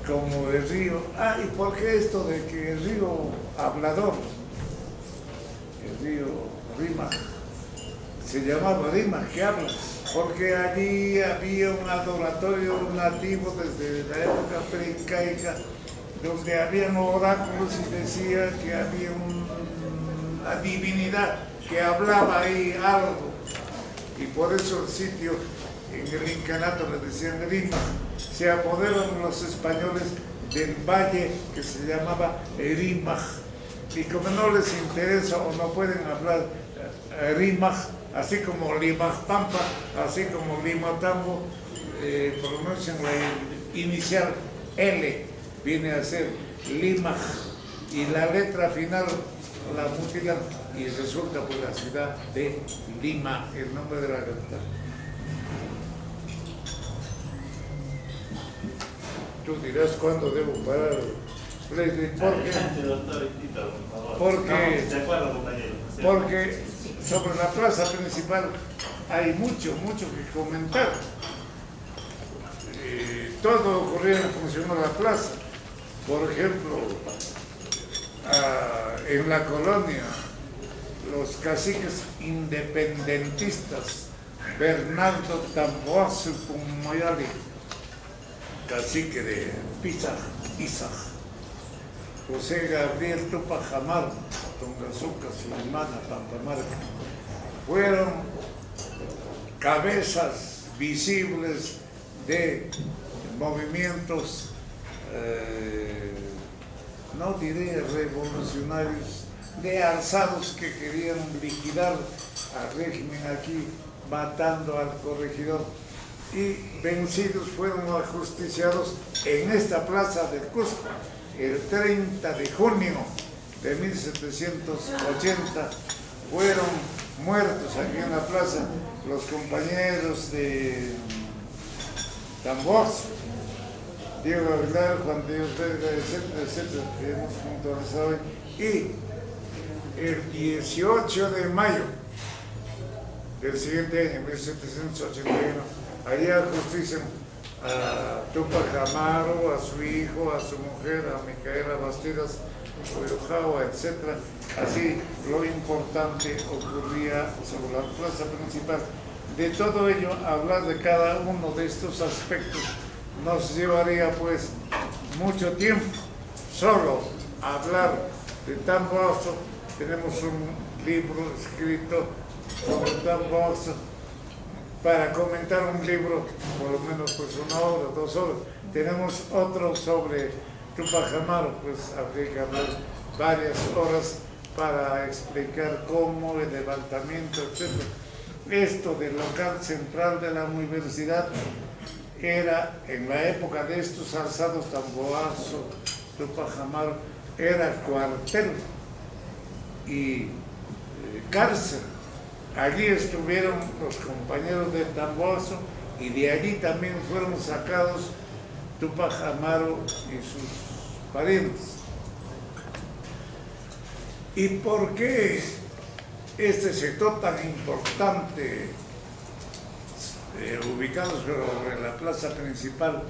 como el río, ¿y por qué esto de que el río hablador, el río Rimaj, se llamaba Rimaj, que habla? Porque allí había un adoratorio nativo desde la época preincaica, donde habían oráculos y decía que había una divinidad que hablaba ahí algo, y por eso el sitio en el incanato le decían Rimaj. Se apoderaron los españoles del valle que se llamaba Rimaj, y como no les interesa o no pueden hablar Rimaj, así como Limajpampa, así como Limatambo, pronuncian la inicial L, viene a ser Limaj, y la letra final la mutilan y resulta por la ciudad de Lima, el nombre de la capital. Tú dirás cuándo debo parar, Leslie, porque sobre la plaza principal hay mucho que comentar. Todo ocurría en función de la plaza. Por ejemplo, en la colonia, los caciques independentistas, Bernardo Tamboazu Pumayali, cacique de Pizaj, Izaj, José Gabriel Tupac Amaru, Tongazuca, Sulimana, Pampamarca, fueron cabezas visibles de movimientos, no diré revolucionarios, de alzados que querían liquidar al régimen aquí, matando al corregidor, y vencidos fueron ajusticiados en esta plaza del Cusco el 30 de junio de 1780. Fueron muertos aquí en la plaza los compañeros de Tamboazu, Diego Aguilar, Juan Dios Verga, etcétera, que hemos puntualizado hoy. Y el 18 de mayo del siguiente año, 1781, allá ajustician a Tupac Amaru, a su hijo, a su mujer, a Micaela Bastidas, Oyojao, etc. Así, lo importante ocurría sobre la plaza principal. De todo ello, hablar de cada uno de estos aspectos nos llevaría pues mucho tiempo. Solo hablar de Tamboazu, tenemos un libro escrito sobre Tamboazu, para comentar un libro, por lo menos pues 1 hora, 2 horas. Tenemos otro sobre Tupac Amaru, pues habría que hablar varias horas para explicar cómo el levantamiento, etc. Esto del local central de la universidad era, en la época de estos alzados, Tamboazo, Tupac Amaru, era cuartel y cárcel. Allí estuvieron los compañeros de Tamboazo y de allí también fueron sacados Tupac Amaru y sus parientes. ¿Y por qué este sector tan importante, ubicado sobre la plaza principal,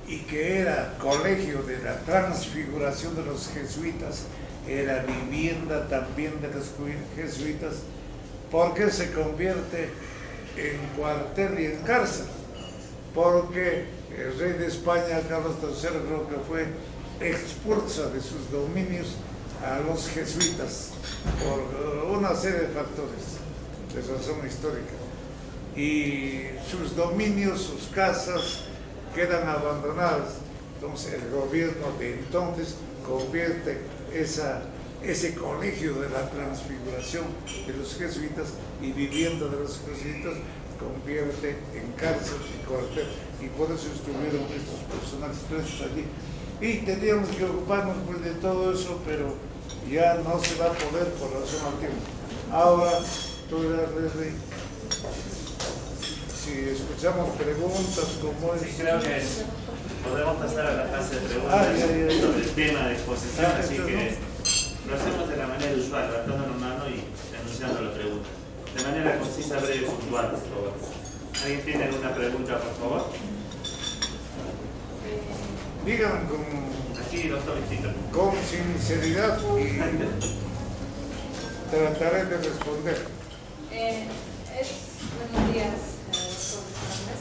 y que era colegio de la transfiguración de los jesuitas, era vivienda también de los jesuitas, por qué se convierte en cuartel y en cárcel? Porque el rey de España, Carlos III, creo que fue, expulsa de sus dominios a los jesuitas por una serie de factores de razón histórica, y sus dominios, sus casas quedan abandonadas. Entonces el gobierno de entonces convierte ese colegio de la transfiguración de los jesuitas y vivienda de los jesuitas convierte en cárcel y cuartel, y por eso estuvieron estos personajes presos allí. Y teníamos que ocuparnos pues de todo eso, pero ya no se va a poder por razón al tiempo. Ahora, tú dirás, Leslie, si escuchamos preguntas como Sí, creo que podemos pasar a la fase de preguntas sobre el tema de exposición, así que lo hacemos de la manera usual, levantando la mano y anunciando la pregunta. De manera concisa, breve y puntual, por favor. ¿Alguien tiene alguna pregunta, por favor? digan Aquí, doctor Visita. con sinceridad y trataré de responder. Buenos días, doctor Fernández.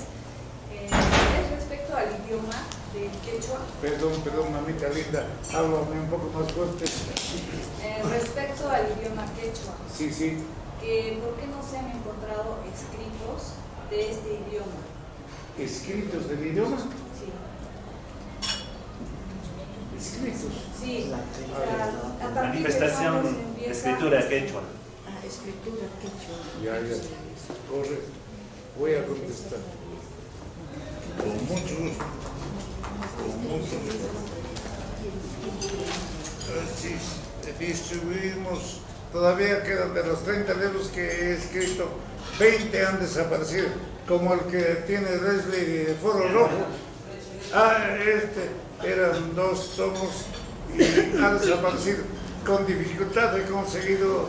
Es respecto al idioma del quechua. Perdón, mamita linda, háblame un poco más fuerte. Respecto al idioma quechua, Sí. ¿por qué no se han encontrado escritos de este idioma? ¿Escritos del idioma? Sí. Escritos. Sí. A partir de Manifestación cuándo se de empieza escritura quechua. Escritura quechua. Ya. Correcto. Voy a contestar. Con mucho gusto. Sí, distribuimos, todavía quedan de los 30 libros que he escrito, 20 han desaparecido, como el que tiene Leslie de Foro Rojo. Eran 2 tomos y han desaparecido. Con dificultad he conseguido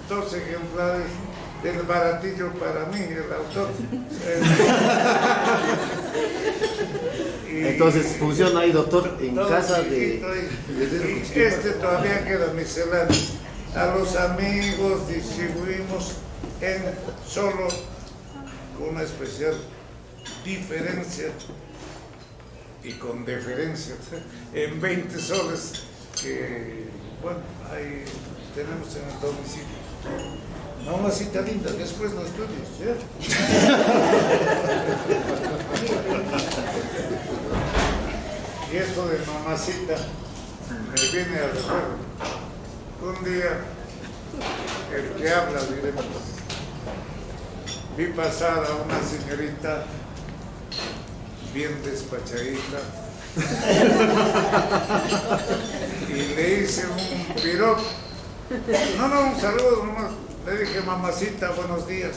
2 ejemplares del baratillo para mí, el autor. Entonces funciona ahí, doctor, en todo casa chiquito de... y este todavía queda misceláneo. A los amigos distribuimos en solo, con una especial diferencia y con deferencia, en 20 soles que, bueno, ahí tenemos en el domicilio. Mamacita linda, después lo estudios, ¿ya? Y esto de mamacita me viene al recuerdo. Un día, el que habla, diremos, vi pasar a una señorita bien despachadita y le hice un piropo. No, un saludo nomás. Le dije, mamacita, buenos días,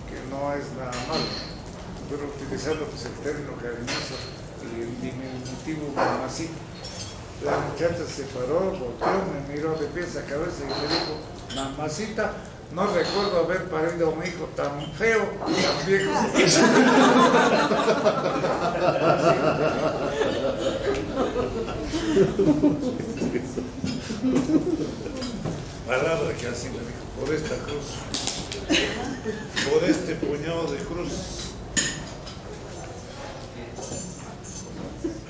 que no es nada malo, pero utilizando pues el término cariñoso y el diminutivo mamacita. La muchacha se paró, volteó, me miró de pies a cabeza y me dijo, mamacita, no recuerdo haber parido a un hijo tan feo y tan viejo. Palabra que así me dijo, por esta cruz, por este puñado de cruces.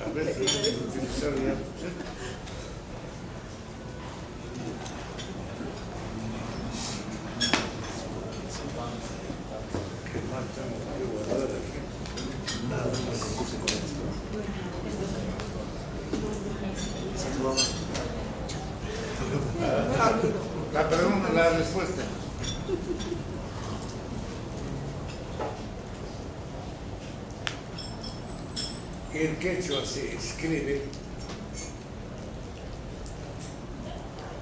A ver si voy a utilizar ya. ¿Sí? La pregunta, la respuesta. El quechua se escribe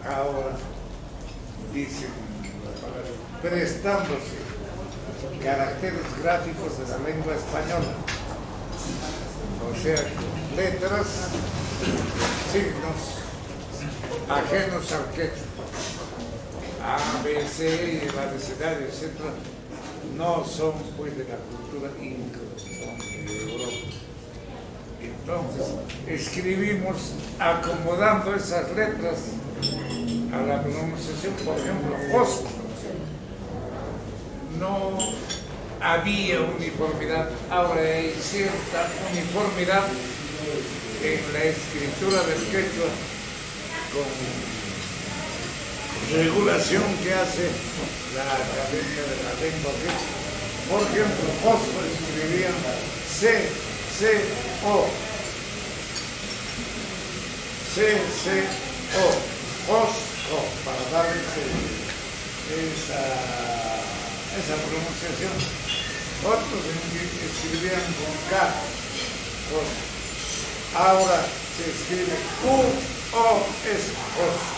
ahora, dicen la palabra, prestándose caracteres gráficos de la lengua española, o sea, letras, signos ajenos al quechua, A, B, C, y el abecedario, etc., no son pues de la cultura inca, son de Europa. Entonces, escribimos acomodando esas letras a la pronunciación. Por ejemplo, Osco. No había uniformidad, ahora hay cierta uniformidad en la escritura del quechua con regulación que hace la Academia de la Lengua Quechua. Por ejemplo, Osco escribían C-C-O, C-C-O, Osco, para dar esa pronunciación. Otros escribían con K, Osco. Ahora se escribe U-O-S, Osco.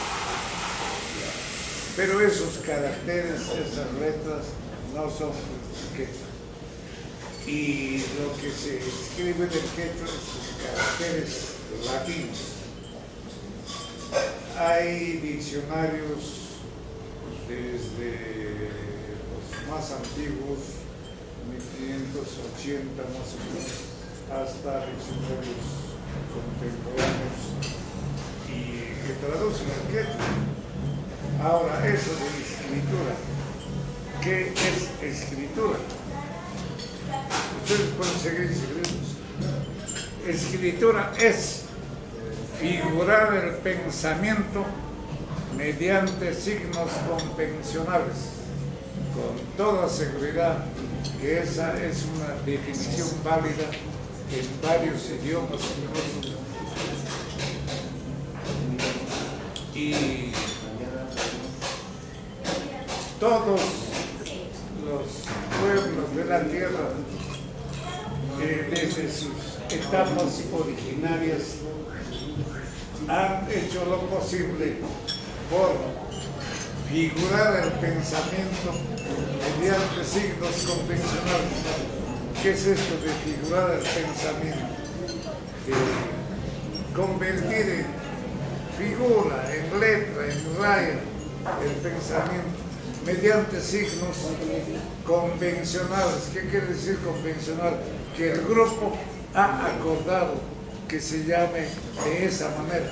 Pero esos caracteres, esas letras, no son quechua. Y lo que se escribe del quechua es sus caracteres latinos. Hay diccionarios desde los más antiguos, 1580 más o menos, hasta diccionarios contemporáneos y que traducen el quechua. Ahora, eso de escritura, ¿qué es escritura? Ustedes pueden seguir escribiendo. Escritura es figurar el pensamiento mediante signos convencionales. Con toda seguridad que esa es una definición válida en varios idiomas incluso. Y todos los pueblos de la tierra, desde sus etapas originarias, han hecho lo posible por figurar el pensamiento mediante signos convencionales. ¿Qué es esto de figurar el pensamiento? Convertir en figura, en letra, en raya, el pensamiento mediante signos convencionales. ¿Qué quiere decir convencional? Que el grupo ha acordado que se llame de esa manera.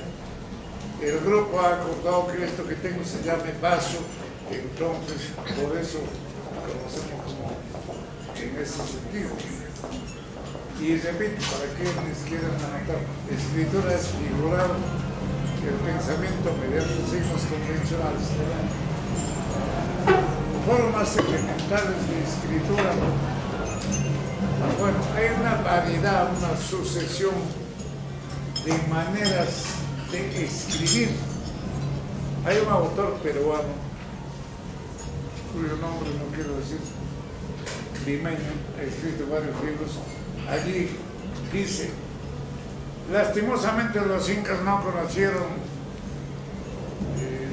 El grupo ha acordado que esto que tengo se llame vaso, entonces por eso conocemos como en ese sentido. Y repito, para quienes quieran anotar, escritura es figurar el pensamiento mediante signos convencionales. Formas elementales de escritura. Bueno, hay una variedad, una sucesión de maneras de escribir. Hay un autor peruano, cuyo nombre no quiero decir, limeño, ha escrito varios libros. Allí dice: lastimosamente los incas no conocieron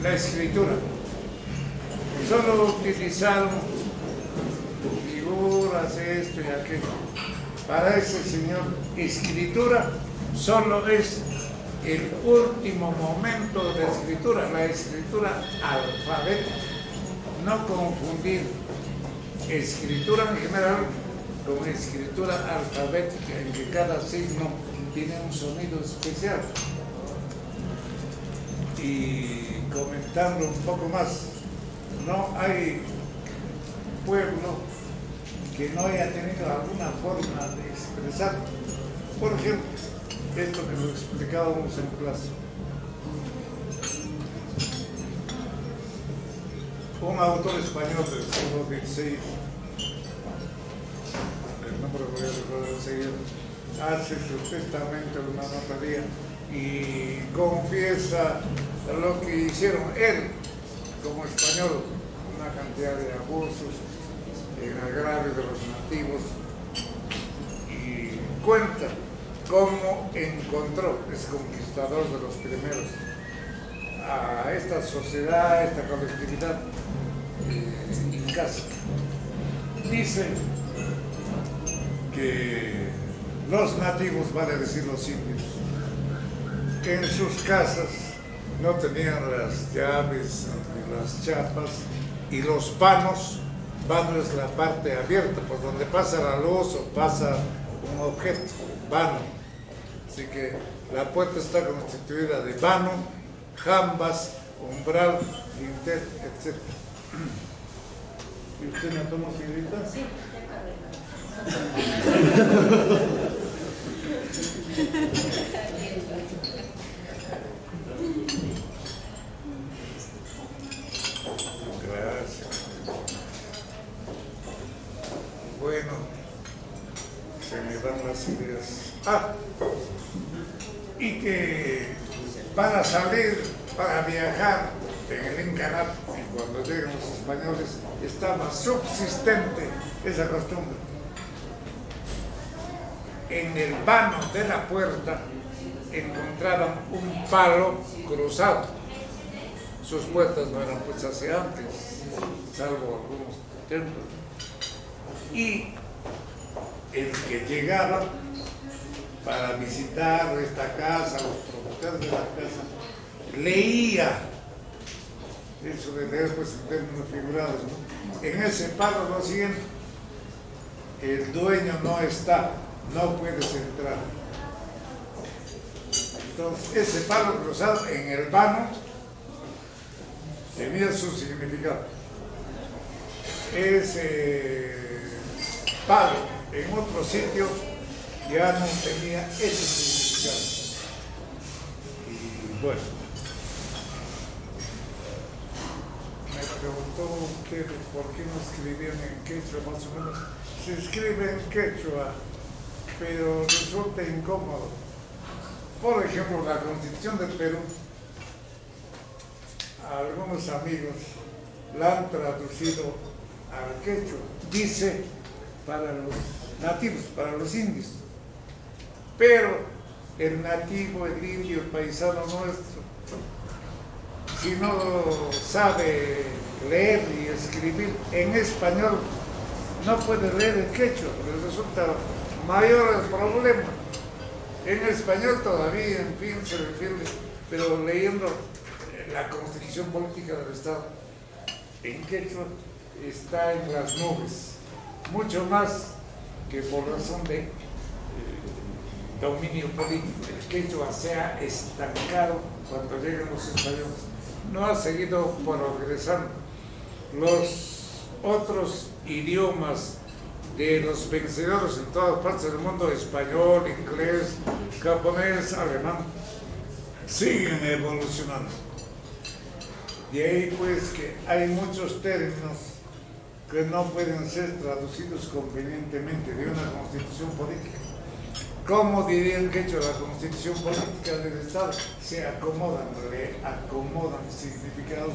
la escritura, solo utilizaron figuras, esto y aquello. Para ese señor, escritura solo es el último momento de la escritura alfabética. No confundir escritura en general con escritura alfabética, en que cada signo tiene un sonido especial. Y comentando un poco más, no hay pueblo que no haya tenido alguna forma de expresar. Por ejemplo, esto que lo explicábamos en clase. Un autor español del siglo XVI, el nombre voy a recordar enseguida, hace su testamento en una notaría y confiesa lo que hicieron él como español, una cantidad de abusos en agravio de los nativos, y cuenta cómo encontró, es conquistador de los primeros, a esta sociedad, a esta colectividad incasa. Dice que los nativos, vale decir los indios, que en sus casas no tenían las llaves ni las chapas, y los vanos, vano es la parte abierta por donde pasa la luz o pasa un objeto, vano. Así que la puerta está constituida de vano, jambas, umbral, dintel, etc. ¿Y usted me toma, señorita? Sí, Gracias. Bueno, se me dan las ideas. Y que para salir, para viajar en el Incanat, y cuando llegan los españoles, estaba subsistente esa costumbre. En el vano de la puerta encontraban un palo cruzado. Sus puertas no eran pues hacia antes, salvo algunos templos. Y el que llegaba para visitar esta casa, los propietarios de la casa, leía, eso de leer pues en términos figurados, ¿no? En ese palo lo siguiente: el dueño no está, no puedes entrar. Entonces, ese palo cruzado en el vano tenía su significado. Ese palo en otro sitio ya no tenía ese significado. Y bueno, me preguntó usted por qué no escribían en quechua, más o menos. Se escribe en quechua, pero resulta incómodo. Por ejemplo, la Constitución del Perú, algunos amigos la han traducido al quechua. Dice para los nativos, para los indios. Pero el nativo, el indio, el paisano nuestro, si no sabe leer y escribir en español, no puede leer el quechua, le resulta mayor el problema. En español todavía, en fin, se defiende, pero leyendo la Constitución Política del Estado en quechua está en las nubes, mucho más que por razón de dominio político. El quechua se ha estancado cuando llegan los españoles, no ha seguido progresando. Los otros idiomas de los vencedores en todas partes del mundo, español, inglés, japonés, alemán, siguen evolucionando. De ahí pues que hay muchos términos que no pueden ser traducidos convenientemente de una constitución política. ¿Cómo diría el quechua la constitución política del Estado? Se acomodan, le acomodan significados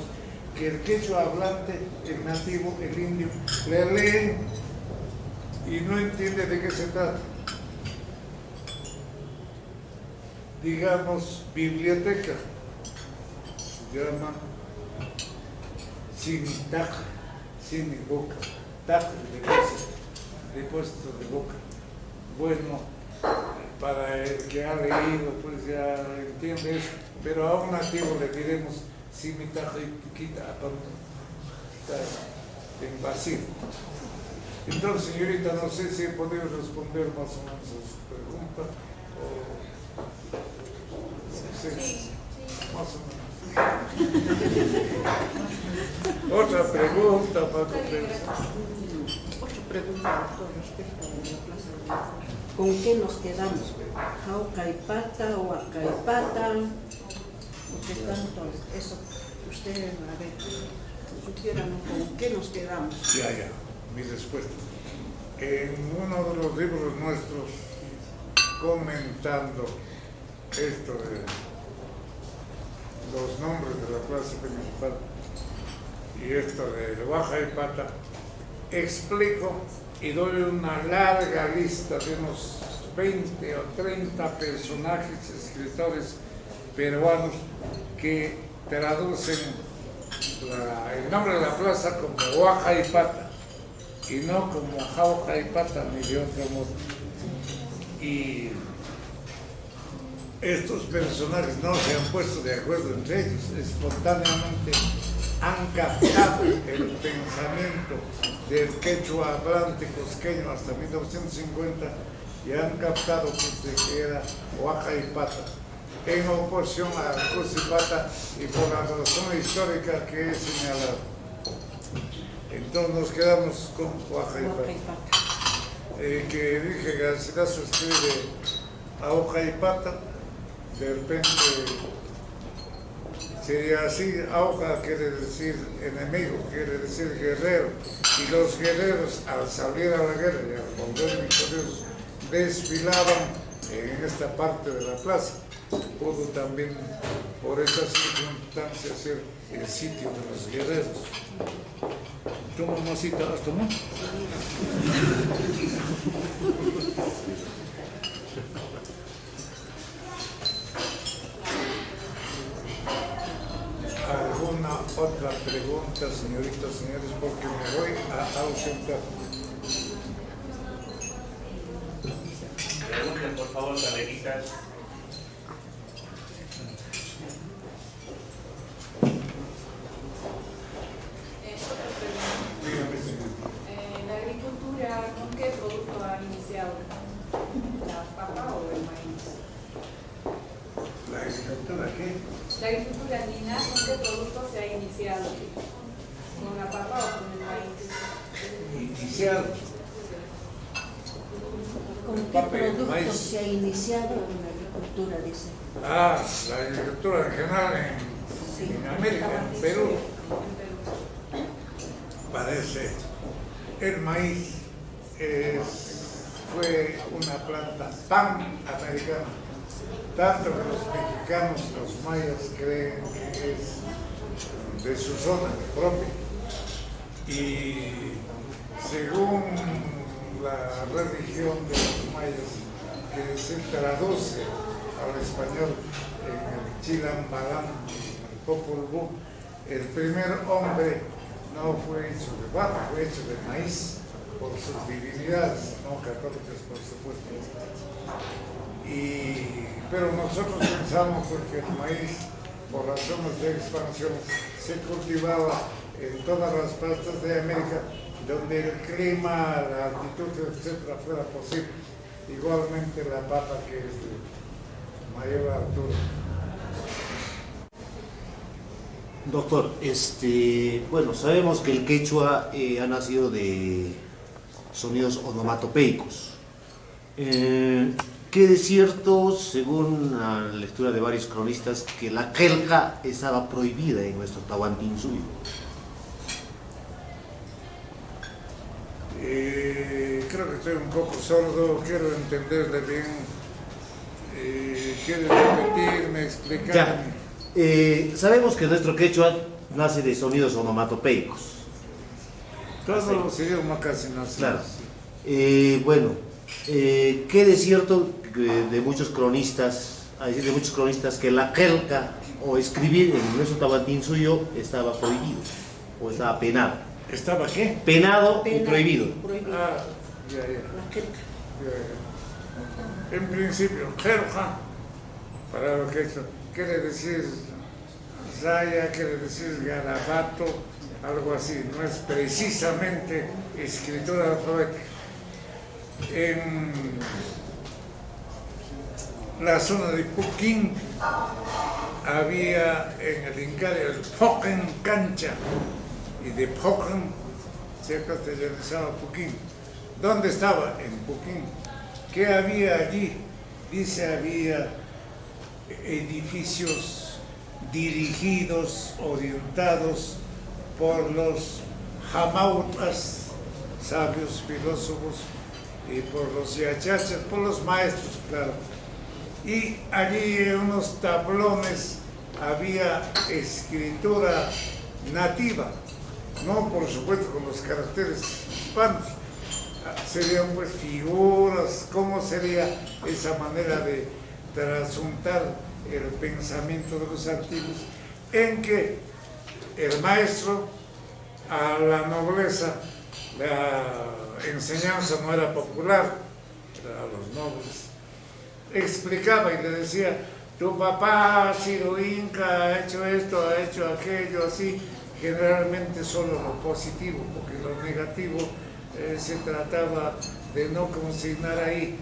que el quechua hablante, el nativo, el indio, le leen y no entiende de qué se trata. Digamos, biblioteca, se llama sinitaj, sin boca, taj de depósito de boca. Bueno, para el que ha leído, pues ya entiende eso, pero a un nativo le diremos simitaj y quita, está en vacío. Entonces, señorita, no sé si he podido responder más o menos a su pregunta. Sí, más o menos. Otra pregunta, Paco. Otra pregunta con respecto a la Plaza de Armas. ¿Con qué nos quedamos? ¿Jaucaipata o Acaipata? Porque tanto eso, ustedes, a ver, supieran con qué nos quedamos. Ya, mi respuesta. En uno de los libros nuestros, comentando esto de los nombres de la plaza principal y esto de Huaca y Pata, explico y doy una larga lista de unos 20 o 30 personajes, escritores peruanos que traducen el nombre de la plaza como Huaca y Pata y no como Jauja y Pata ni de otro modo. Y estos personajes no se han puesto de acuerdo entre ellos, espontáneamente han captado el pensamiento del quechua hablante cosqueño hasta 1950 y han captado que era Huaca y Pata, en oposición a Cusipata y por la razón histórica que he señalado. Entonces nos quedamos con Huaca y Pata. Que dije Garcilaso escribe a Huaca y Pata, de repente sería así. Auja quiere decir enemigo, quiere decir guerrero, y los guerreros al salir a la guerra y al volver victoriosos desfilaban en esta parte de la plaza. Pudo también por esas circunstancias ser el sitio de los guerreros. ¿Tu mamacita has tomado? ¿Alguna otra pregunta, señoritas, señores? Porque me voy a ausentar. Pregunten, por favor, Carreritas. Otra pregunta. La agricultura, ¿con qué producto ha iniciado? ¿La papa o el maíz? ¿La agricultura qué? La agricultura andina, ¿con qué producto se ha iniciado? ¿Con la papa o con el maíz? Inicial. ¿Con qué Papel, producto maíz. se ha iniciado en la agricultura, dice? Ah, la agricultura en general en América, en Perú. Parece. El maíz fue una planta pan-americana. Tanto que los mexicanos, los mayas, creen que es de su zona propia. Y según la religión de los mayas, que se traduce al español en el Chilambalán, el Popol Vuh, el primer hombre no fue hecho de barro, fue hecho de maíz, por sus divinidades, no católicas, por supuesto. Pero nosotros pensamos que el maíz, por razones de expansión, se cultivaba en todas las partes de América, donde el clima, la altitud, etcétera, fuera posible. Igualmente la papa, que es de mayor altura. Doctor, bueno, sabemos que el quechua ha nacido de sonidos onomatopeicos. ¿Qué es cierto, según la lectura de varios cronistas, que la quelca estaba prohibida en nuestro Tahuantinsuyo? Creo que estoy un poco sordo, quiero entenderle bien. ¿Quiere repetirme, explicarme? Sabemos que nuestro quechua nace de sonidos onomatopeicos. Todos los idiomas casi nacen. Claro. Bueno, ¿qué de cierto de muchos cronistas, que la quelca o escribir en nuestro Tahuantinsuyo estaba prohibido o estaba penado? ¿Estaba qué? Penado y Pena prohibido. Ah, ya. La quelca. En principio, jerja, para lo que eso quiere decir raya, quiere decir garabato, algo así, no es precisamente escritura alfabética. En la zona de Puquín había en el Inca el Poquen Cancha, y de Poquen se castellanizaba Puquín. ¿Dónde estaba? En Puquín. ¿Qué había allí? Dice, había edificios dirigidos, orientados por los jamautas, sabios filósofos, y por los yachachas, por los maestros, claro, y allí en unos tablones había escritura nativa, no por supuesto con los caracteres hispanos. Serían pues figuras, cómo sería esa manera de trasuntar el pensamiento de los antiguos, en que el maestro a la nobleza, la enseñanza no era popular, era a los nobles, explicaba y le decía: tu papá ha sido inca, ha hecho esto, ha hecho aquello, así, generalmente solo lo positivo, porque lo negativo se trataba de no consignar ahí.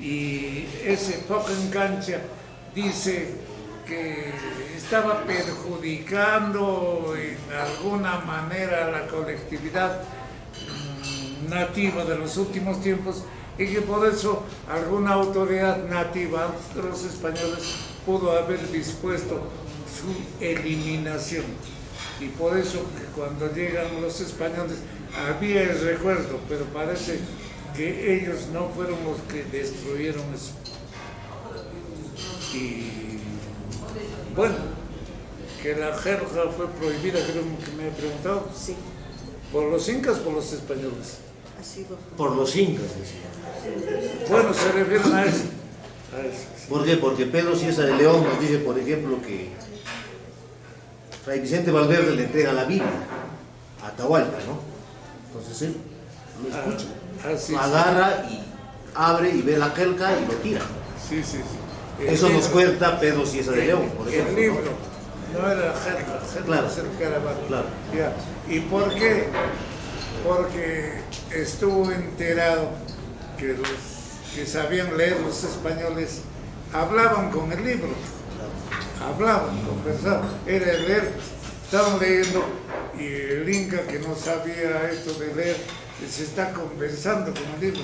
Y ese poco engancha dice que estaba perjudicando en alguna manera a la colectividad nativa de los últimos tiempos, y que por eso alguna autoridad nativa de los españoles pudo haber dispuesto su eliminación. Y por eso que cuando llegan los españoles había el recuerdo, pero parece que ellos no fueron los que destruyeron eso. Y bueno, que la jerga fue prohibida, creo que me he preguntado. Sí, ¿Por los incas o por los españoles? así va. Por los incas, decía. Bueno, se refieren a eso. Sí. ¿Por qué? Porque Pedro Cieza de León nos dice, por ejemplo, que Fray Vicente Valverde le entrega la Biblia a Atahualpa, ¿no? Entonces él lo escucha, Sí, lo agarra y abre y ve la jelca y lo tira. Sí. Eso nos cuenta Pedro Cieza de León, por El ejemplo. libro no era la jerga, Claro. es el carabato. Claro. Ya. ¿Y por qué? Porque estuvo enterado que los que sabían leer los españoles hablaban con el libro, hablaban, conversaban, era el leer, estaban leyendo, y el inca que no sabía esto de leer se está conversando con el libro.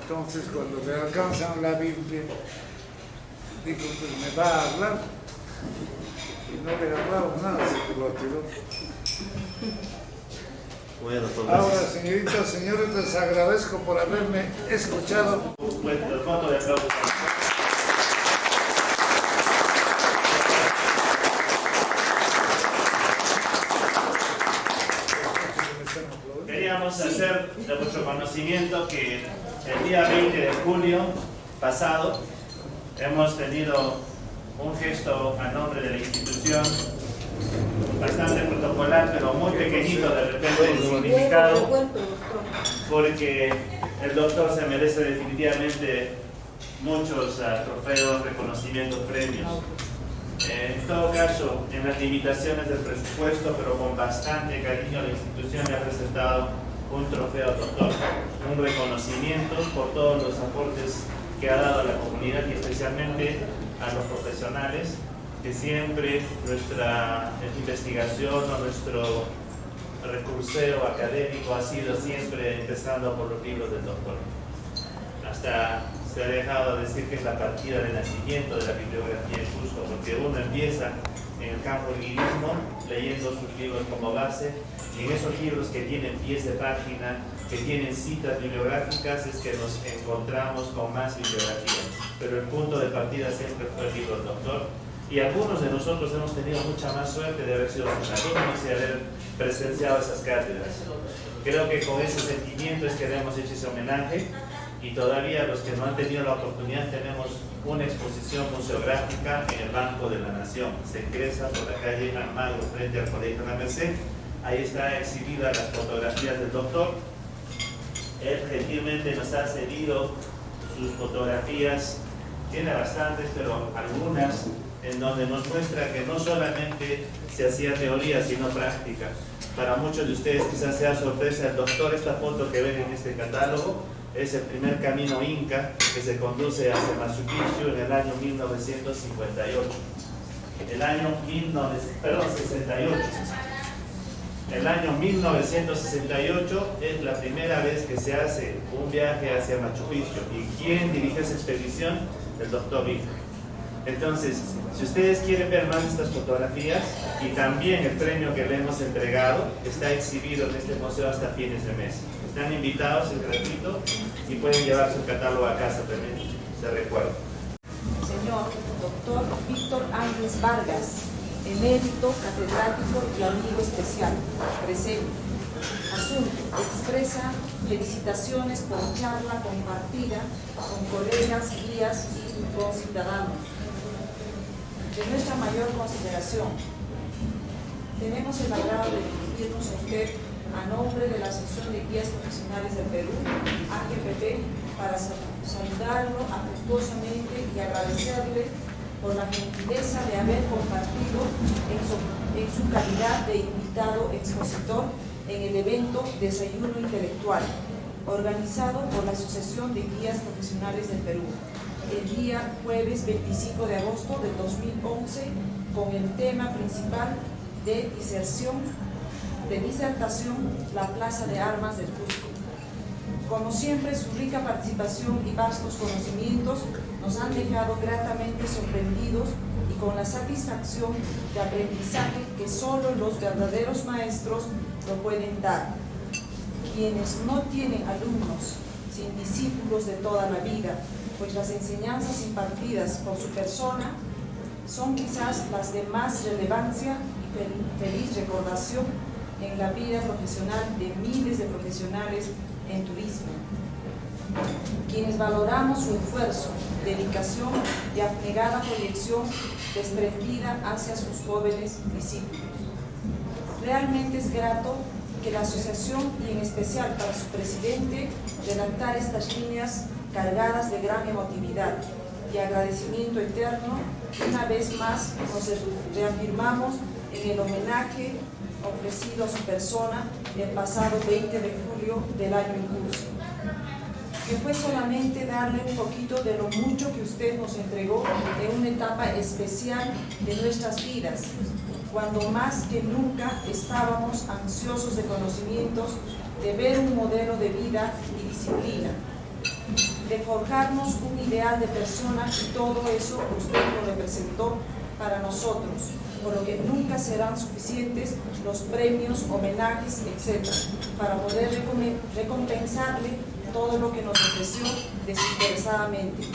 Entonces cuando le alcanzan la Biblia, digo, pues me va a hablar, y no le hablaba nada, se lo tiró. Bueno, pues, Ahora, gracias. señoritas, señores, les agradezco por haberme escuchado. Un voto de aplauso. Queríamos hacer de vuestro conocimiento que el día 20 de julio pasado hemos tenido un gesto a nombre de la institución bastante protocolar, pero muy pequeñito de repente el significado, porque el doctor se merece definitivamente muchos trofeos, reconocimientos, premios. En todo caso, en las limitaciones del presupuesto, pero con bastante cariño, la institución le ha presentado un trofeo al doctor, un reconocimiento por todos los aportes que ha dado a la comunidad y especialmente a los profesionales, que siempre nuestra investigación o nuestro recurseo académico ha sido siempre empezando por los libros del doctor. Hasta se ha dejado decir que es la partida de nacimiento de la bibliografía en Cusco, porque uno empieza en el campo del guirismo leyendo sus libros como base, y en esos libros que tienen pies de página, que tienen citas bibliográficas, es que nos encontramos con más bibliografía. Pero el punto de partida siempre fue el libro del doctor, y algunos de nosotros hemos tenido mucha más suerte de haber sido sus alumnos y haber presenciado esas cátedras. Creo que con ese sentimiento es que le hemos hecho ese homenaje, y todavía los que no han tenido la oportunidad tenemos una exposición museográfica en el Banco de la Nación. Se ingresa por la calle Almagro frente al Colegio La Merced. Ahí está exhibida las fotografías del doctor. Él gentilmente nos ha cedido sus fotografías, tiene bastantes, pero algunas en donde nos muestra que no solamente se hacía teoría, sino práctica. Para muchos de ustedes quizás sea sorpresa, el doctor, esta foto que ven en este catálogo, es el primer camino inca que se conduce hacia Machu Picchu en el año 1958. El año 68. El año 1968 es la primera vez que se hace un viaje hacia Machu Picchu. ¿Y quién dirige esa expedición? El doctor Vita. Entonces, si ustedes quieren ver más de estas fotografías y también el premio que le hemos entregado, está exhibido en este museo hasta fines de mes. Están invitados, es gratuito, y pueden llevar su catálogo a casa también, se recuerda. doctor Víctor Ángeles Vargas, emérito, catedrático y amigo especial, presente. Asunto: expresa felicitaciones por charla compartida con colegas, guías y conciudadanos. De nuestra mayor consideración, tenemos el agrado de dirigirnos a usted a nombre de la Asociación de Guías Profesionales del Perú, AGPP, para saludarlo afectuosamente y agradecerle por la gentileza de haber compartido en su calidad de invitado expositor en el evento Desayuno Intelectual, organizado por la Asociación de Guías Profesionales del Perú, el día jueves 25 de agosto del 2011, con el tema principal de disertación, la Plaza de Armas del Cusco. Como siempre, su rica participación y vastos conocimientos nos han dejado gratamente sorprendidos y con la satisfacción de aprendizaje que solo los verdaderos maestros lo pueden dar. Quienes no tienen alumnos, sin discípulos de toda la vida, pues las enseñanzas impartidas por su persona son quizás las de más relevancia y feliz recordación en la vida profesional de miles de profesionales en turismo, quienes valoramos su esfuerzo, dedicación y abnegada proyección desprendida hacia sus jóvenes discípulos. Realmente es grato que la asociación, y en especial para su presidente, redactar estas líneas cargadas de gran emotividad y agradecimiento eterno. Una vez más nos reafirmamos en el homenaje ofrecido a su persona el pasado 20 de julio del año en curso, que fue solamente darle un poquito de lo mucho que usted nos entregó en una etapa especial de nuestras vidas, cuando más que nunca estábamos ansiosos de conocimientos, de ver un modelo de vida y disciplina, de forjarnos un ideal de persona, y todo eso usted lo representó para nosotros, por lo que nunca serán suficientes los premios, homenajes, etc., para poder recompensarle todo lo que nos ofreció desinteresadamente.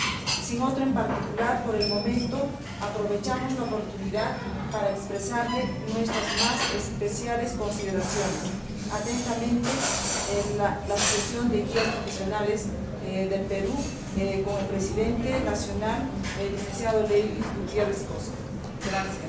Sin otro en particular, por el momento, aprovechamos la oportunidad para expresarle nuestras más especiales consideraciones. Atentamente, la Asociación de Guías Profesionales del Perú, con el presidente nacional, el licenciado Levis Gutiérrez Costa. Gracias.